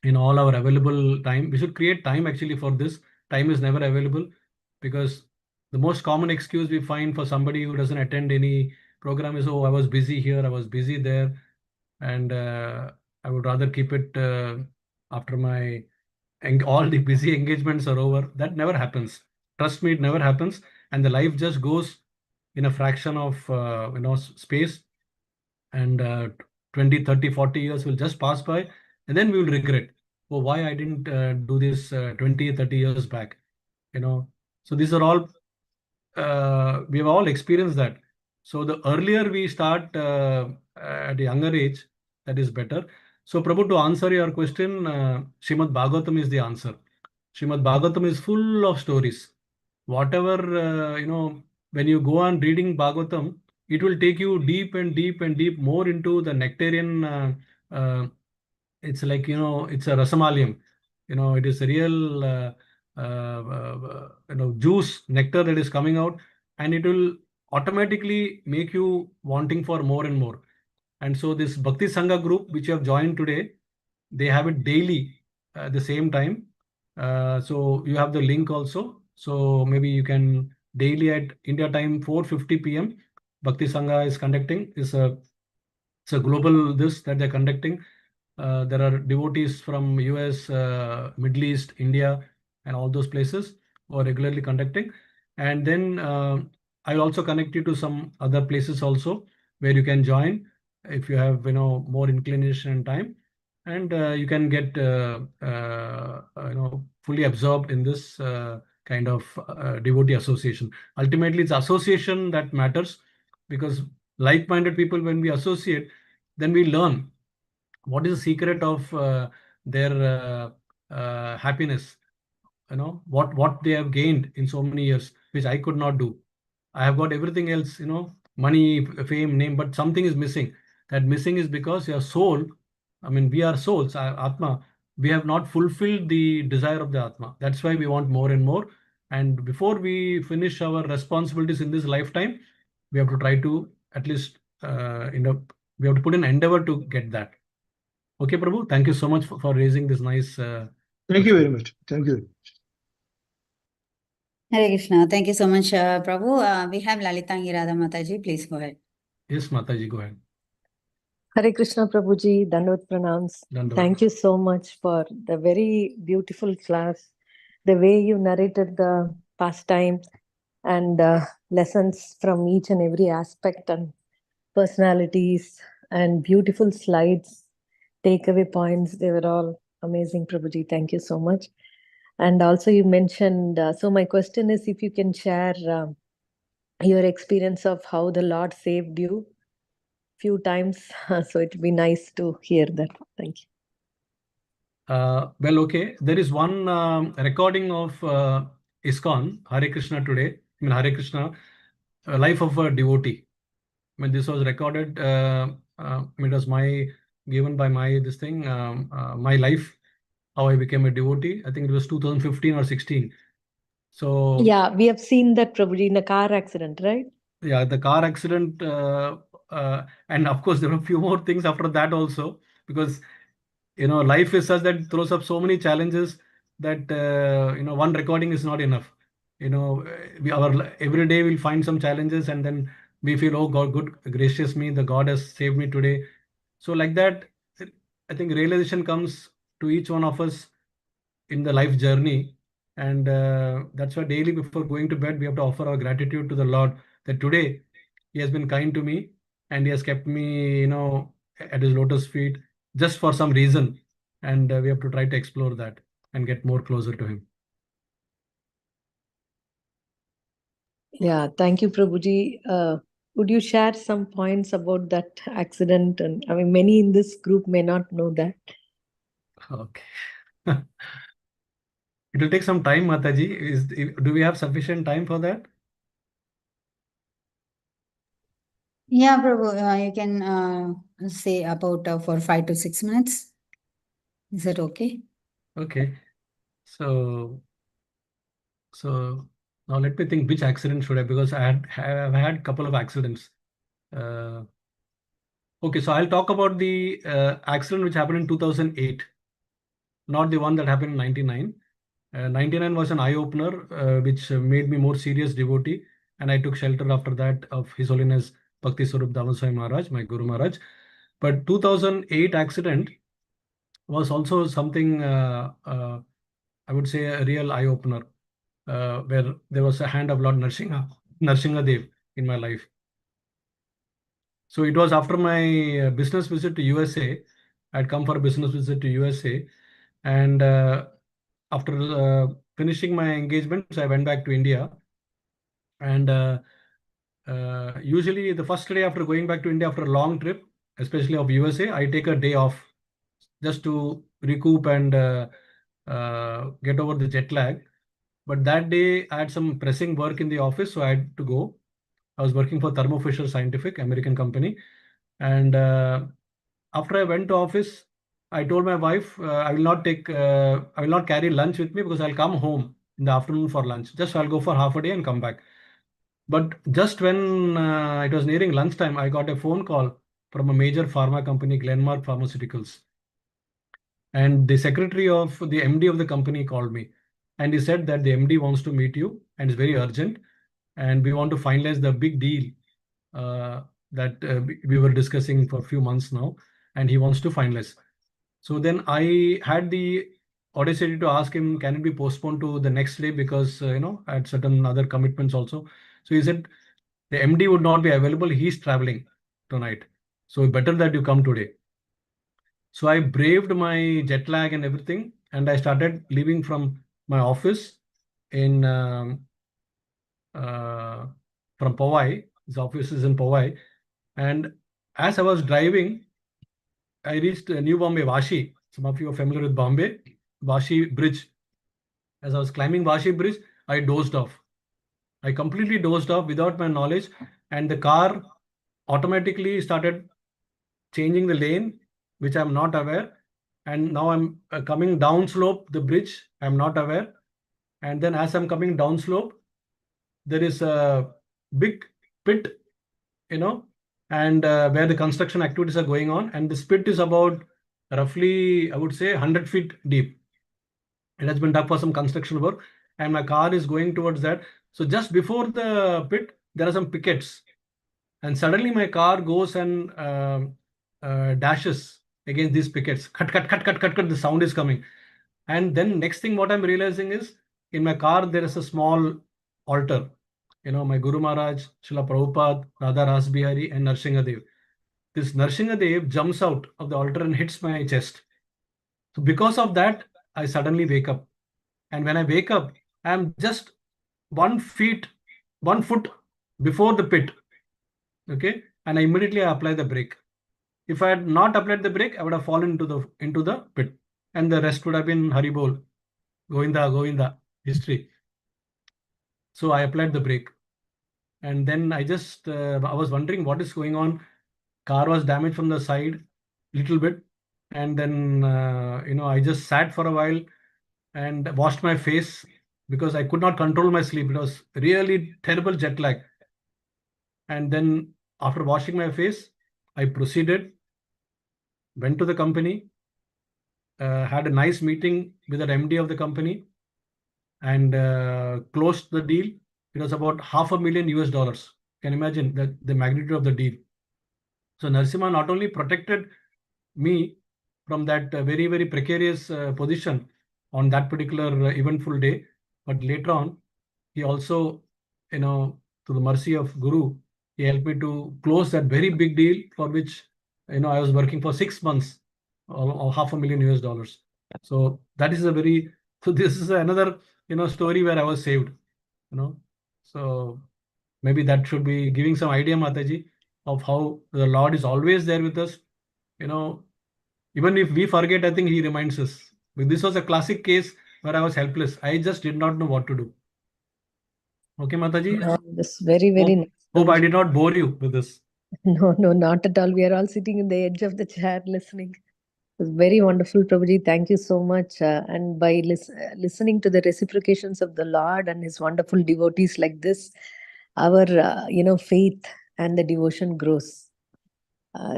in all our available time. We should create time actually for this. Time is never available, because the most common excuse we find for somebody who doesn't attend any program is, oh, I was busy here, I was busy there, and I would rather keep it after my all the busy engagements are over. That never happens. Trust me, it never happens. And the life just goes in a fraction of space, and 20, 30, 40 years will just pass by, and then we will regret, oh, why I didn't do this 20, 30 years back. So these are all, we have all experienced that. So the earlier we start at a younger age, that is better. So Prabhu, to answer your question, Srimad Bhagavatam is the answer. Srimad Bhagavatam is full of stories. Whatever, when you go on reading Bhagavatam, it will take you deep and deep and deep more into the nectarian. It's like, it's a rasamalium. It is a real, juice, nectar that is coming out, and it will automatically make you wanting for more and more. And so this Bhakti Sangha group, which you have joined today, they have it daily at the same time. So you have the link also. So maybe you can daily at India time 4:50 p.m. Bhakti Sangha is conducting. It's a global this that they're conducting. There are devotees from US, Middle East, India, and all those places who are regularly conducting. And then I'll also connect you to some other places also where you can join if you have more inclination and time, and you can get fully absorbed in this kind of devotee association. Ultimately, it's association that matters, because like-minded people, when we associate, then we learn what is the secret of their happiness, what they have gained in so many years, which I could not do. I have got everything else, money, fame, name, but something is missing. That missing is because your soul, I mean, we are souls, Atma, we have not fulfilled the desire of the Atma. That's why we want more and more. And before we finish our responsibilities in this lifetime, we have to try to at least, we have to put an endeavor to get that. Okay, Prabhu, thank you so much for raising this nice. Thank you very much. Thank you. Hare Krishna. Thank you so much, Prabhu. We have Lalitangi Radha Mataji. Please go ahead. Yes, Mataji, go ahead. Hare Krishna, Prabhuji. Dandavad pranams. Dandavad. Thank you so much for the very beautiful class, the way you narrated the pastime and lessons from each and every aspect and personalities and beautiful slides, takeaway points. They were all amazing, Prabhuji. Thank you so much. And also you mentioned, so my question is if you can share your experience of how the Lord saved you few times. So it'd be nice to hear that. Thank you. Well, okay. There is one recording of ISKCON, Hare Krishna today. I mean, Hare Krishna, Life of a Devotee. I mean, this was recorded. It was given by this thing, my life, how I became a devotee. I think it was 2015 or 16. So yeah, we have seen that, Prabhuji, in a car accident, right? Yeah, the car accident, and of course there were a few more things after that also, because life is such that it throws up so many challenges that one recording is not enough. Every day we'll find some challenges, and then we feel, oh God, good gracious me, the God has saved me today. So like that, I think realization comes to each one of us in the life journey, and that's why daily before going to bed we have to offer our gratitude to the Lord that today He has been kind to me and He has kept me, at His lotus feet just for some reason, and we have to try to explore that and get more closer to Him. Yeah, thank you, Prabhuji. Would you share some points about that accident? And I mean, many in this group may not know that. Okay. It will take some time, Mataji. Do we have sufficient time for that? Yeah, Prabhu, you can say about for 5 to 6 minutes. Is that okay? Okay. So now let me think which accident should I, because I've had a couple of accidents. Okay, so I'll talk about the accident which happened in 2008, not the one that happened in 99. 99 was an eye-opener, which made me more serious devotee, and I took shelter after that of His Holiness Bhakti Swarup Dhammaswami Maharaj, my Guru Maharaj. But 2008 accident was also something, I would say, a real eye-opener, where there was a hand of Lord Narsingha Dev in my life. So it was after my business visit to USA. I'd come for a business visit to USA, and after finishing my engagements, I went back to India. And usually the first day after going back to India after a long trip, especially of USA, I take a day off just to recoup and get over the jet lag. But that day I had some pressing work in the office, so I had to go. I was working for Thermo Fisher Scientific, American company. And after I went to office, I told my wife, I will not carry lunch with me because I'll come home in the afternoon for lunch. Just I'll go for half a day and come back. But just when it was nearing lunchtime, I got a phone call from a major pharma company, Glenmark Pharmaceuticals. And the secretary of the MD of the company called me, and he said that the MD wants to meet you and it's very urgent, and we want to finalize the big deal that we were discussing for a few months now, and he wants to finalize. So then I had the audacity to ask him, can it be postponed to the next day, because I had certain other commitments also. So he said the MD would not be available, he's traveling tonight, so better that you come today. So I braved my jet lag and everything, and I started leaving from my office in from Powai. His office is in Powai, and as I was driving, I reached New Bombay, Vashi. Some of you are familiar with Bombay, Vashi Bridge. As I was climbing Vashi Bridge, I dozed off. I completely dozed off without my knowledge, and the car automatically started changing the lane, which I'm not aware. And now I'm coming down slope the bridge, I'm not aware. And then as I'm coming down slope, there is a big pit, and where the construction activities are going on. And this pit is about roughly, I would say, 100 feet deep. It has been dug for some construction work, and my car is going towards that. So just before the pit, there are some pickets, and suddenly my car goes and dashes against these pickets. Cut, cut, cut, cut, cut, cut. The sound is coming, and then next thing what I'm realizing is in my car there is a small altar. My Guru Maharaj, Srila Prabhupada, Radha Rasbihari, and Narsingha Dev. This Narsingha Dev jumps out of the altar and hits my chest. So because of that, I suddenly wake up. And when I wake up, I'm just 1 foot before the pit. Okay. And I immediately apply the brake. If I had not applied the brake, I would have fallen into the pit. And the rest would have been Haribol, Govinda, history. So I applied the brake. And then I was wondering what is going on. Car was damaged from the side, little bit. And then, I just sat for a while and washed my face because I could not control my sleep. It was really terrible jet lag. And then after washing my face, I proceeded, went to the company, had a nice meeting with the MD of the company, and closed the deal. It was about $500,000 US. Can you imagine the magnitude of the deal? So Narasimha not only protected me from that very, very precarious position on that particular eventful day, but later on, he also, to the mercy of Guru, he helped me to close that very big deal for which, I was working for 6 months, or $500,000 US. So that is so this is another, story where I was saved, So maybe that should be giving some idea, Mataji, of how the Lord is always there with us. Even if we forget, I think he reminds us. But this was a classic case where I was helpless. I just did not know what to do. Okay, Mataji. That's very, very nice. Hope I did not bore you with this. No, not at all. We are all sitting in the edge of the chair listening. It was very wonderful, Prabhuji. Thank you so much. And by listening to the reciprocations of the Lord and His wonderful devotees like this, our faith and the devotion grows.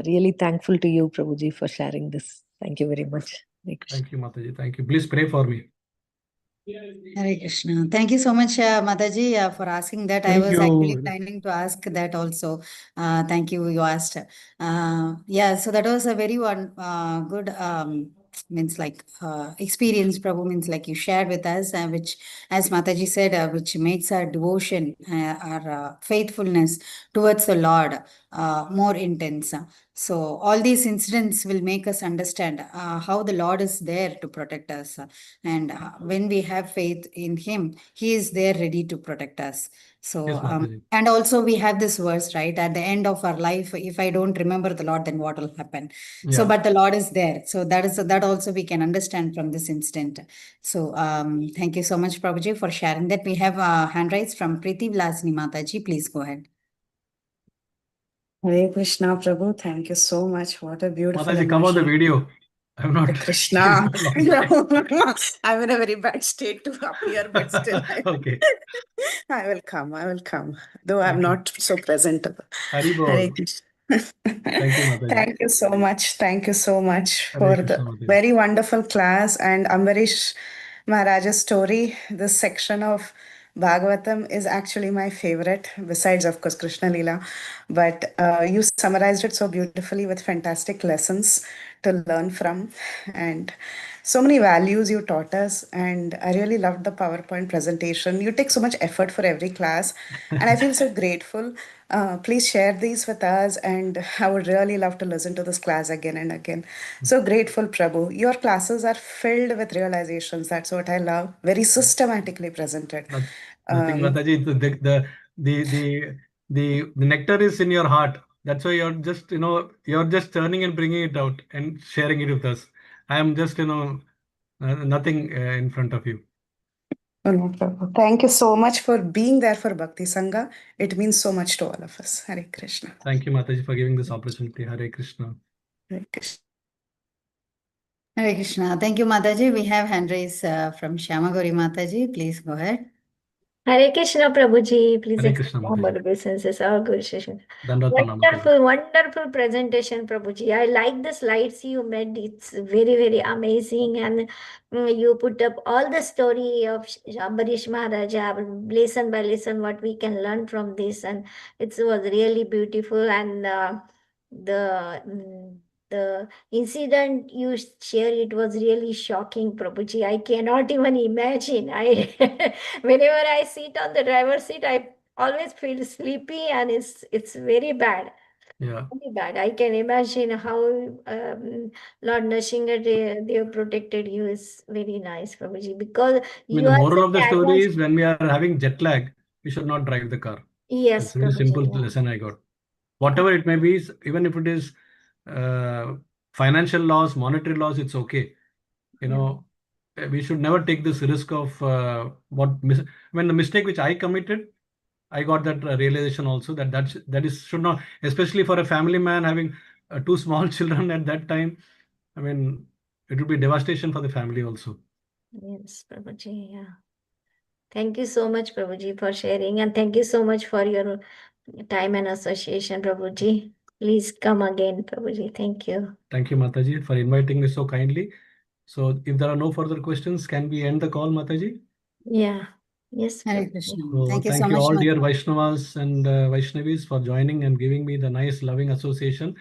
Really thankful to you, Prabhuji, for sharing this. Thank you very much. Thank you, Mataji. Thank you. Please pray for me. Hare Krishna. Thank you so much, Mataji, for asking that. Thank I was you. actually planning to ask that also. Thank you. You asked. So that was a very good experience, Prabhu, means like you shared with us, which, as Mataji said, which makes our devotion, our faithfulness towards the Lord more intense. So all these incidents will make us understand how the Lord is there to protect us. And when we have faith in Him, He is there ready to protect us. So, Yes, Mataji. and also we have this verse, right? At the end of our life, if I don't remember the Lord, then what will happen? So, Yeah. but the Lord is there. So that also we can understand from this instant. So, thank you so much, Prabhuji, for sharing that. We have hand raised from Preeti Vilasini Mataji. Please go ahead. Hare Krishna, Prabhu. Thank you so much. What a beautiful Mataji, come on the video. I'm not. Hare Krishna. No, I'm in a very bad state to appear, but still, Okay. I will come. I will come. Though I'm Thank you. not so presentable. Haribol. Hare Krishna. Thank you, Mataji. Thank you so much. Thank you so much Hare for Krishna, the Mataji. very wonderful class and Ambarish Maharaja's story. This section of Bhagavatam is actually my favorite, besides, of course, Krishna Leela. But you summarized it so beautifully with fantastic lessons to learn from. And so many values you taught us. And I really loved the PowerPoint presentation. You take so much effort for every class. And I feel so grateful. Please share these with us. And I would really love to listen to this class again and again. So grateful, Prabhu. Your classes are filled with realizations. That's what I love. Very systematically presented. Nothing, Mataji. The nectar is in your heart. That's why you're just turning and bringing it out and sharing it with us. I am just, nothing in front of you. Oh, no, Prabhu. Thank you so much for being there for Bhakti Sangha. It means so much to all of us. Hare Krishna. Thank you, Mataji, for giving this opportunity. Hare Krishna. Hare Krishna. Hare Krishna. Thank you, Mataji. We have hand raised from Shyama Gauri Mataji. Please go ahead. Hare Krishna, Prabhuji. Please Hare accept Krishna, my humble Mataji. obeisances. All good session. Dandavat pranam, Mataji. Wonderful, wonderful presentation, Prabhuji. I like the slides you made. It's very, very amazing. And you put up all the story of Ambarish Maharaja, lesson by lesson, what we can learn from this. And it was really beautiful. And the incident you share, it was really shocking, Prabhuji. I cannot even imagine. Whenever I sit on the driver's seat, I always feel sleepy, and it's very bad. Yeah. Very bad. I can imagine how Lord Nrsimha they have protected you is very nice, Prabhuji, because I mean, you the are moral of the such story advanced. is when we are having jet lag, we should not drive the car. Yes, That's a very Prabhuji. simple Yeah. lesson I got. Whatever it may be, even if it is financial loss, monetary loss, it's okay. You know, we should never take this risk of when the mistake which I committed, I got that realization also that is should not, especially for a family man having two small children at that time. I mean, it would be devastation for the family also. Yes, Prabhuji. Yeah. Thank you so much, Prabhuji, for sharing, and thank you so much for your time and association, Prabhuji. Please come again, Prabhuji. Thank you. Thank you, Mataji, for inviting me so kindly. So, if there are no further questions, can we end the call, Mataji? Yeah. Yes, Hare Prabhuji. Krishna. So, Thank you thank so you much, all, dear Mataji. Vaishnavas and Vaishnavis, for joining and giving me the nice, loving association.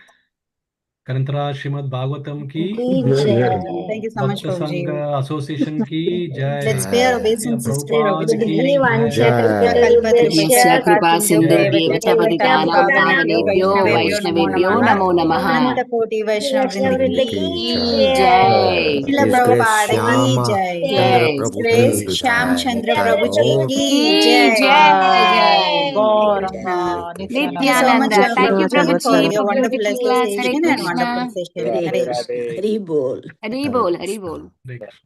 Karantara Srimad Bhagavatam ki Ki Jai, jai. jai. Thank you so much, Bhakta Prabhuji. Sangha Association ki jai. Let's pay our obeisances to Prabhupada ki Prabhuji. Buddhi jai. Yasya Vancha kripa sindhubhyo Jai. chabaditanam pavanebhyo Vaishnavebhyo namo namaha. Ananta Koti Vaishnava Vaishnava Vrinda Vrinda ki ki Jai. Srila His Grace Prabhupada ki Shyama jai. Chandra Jai. His Prabhu Grace ki Shyam jai. Chandra Prabhuji Prabhuji Tagore ki Ki jai. jai. Hare Krishna. Hare Krishna. Thank you so much, Nityananda. Thank you, Prabhuji, for Prabhuji, your for wonderful beautiful class. Hare association and wonderful Krishna. session. Hare Hare Krishna. Krishna. Hari Bol. Hari Hare bol, Hari Krishna. bol. Hare Krishna.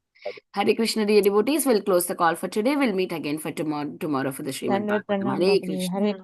Hare Krishna, dear devotees. We'll close the call for today. We'll meet again for tomorrow for the Srimad Dandavat Bhagavatam. Pranam Hare Prabhuji. Krishna. Hare Krishna.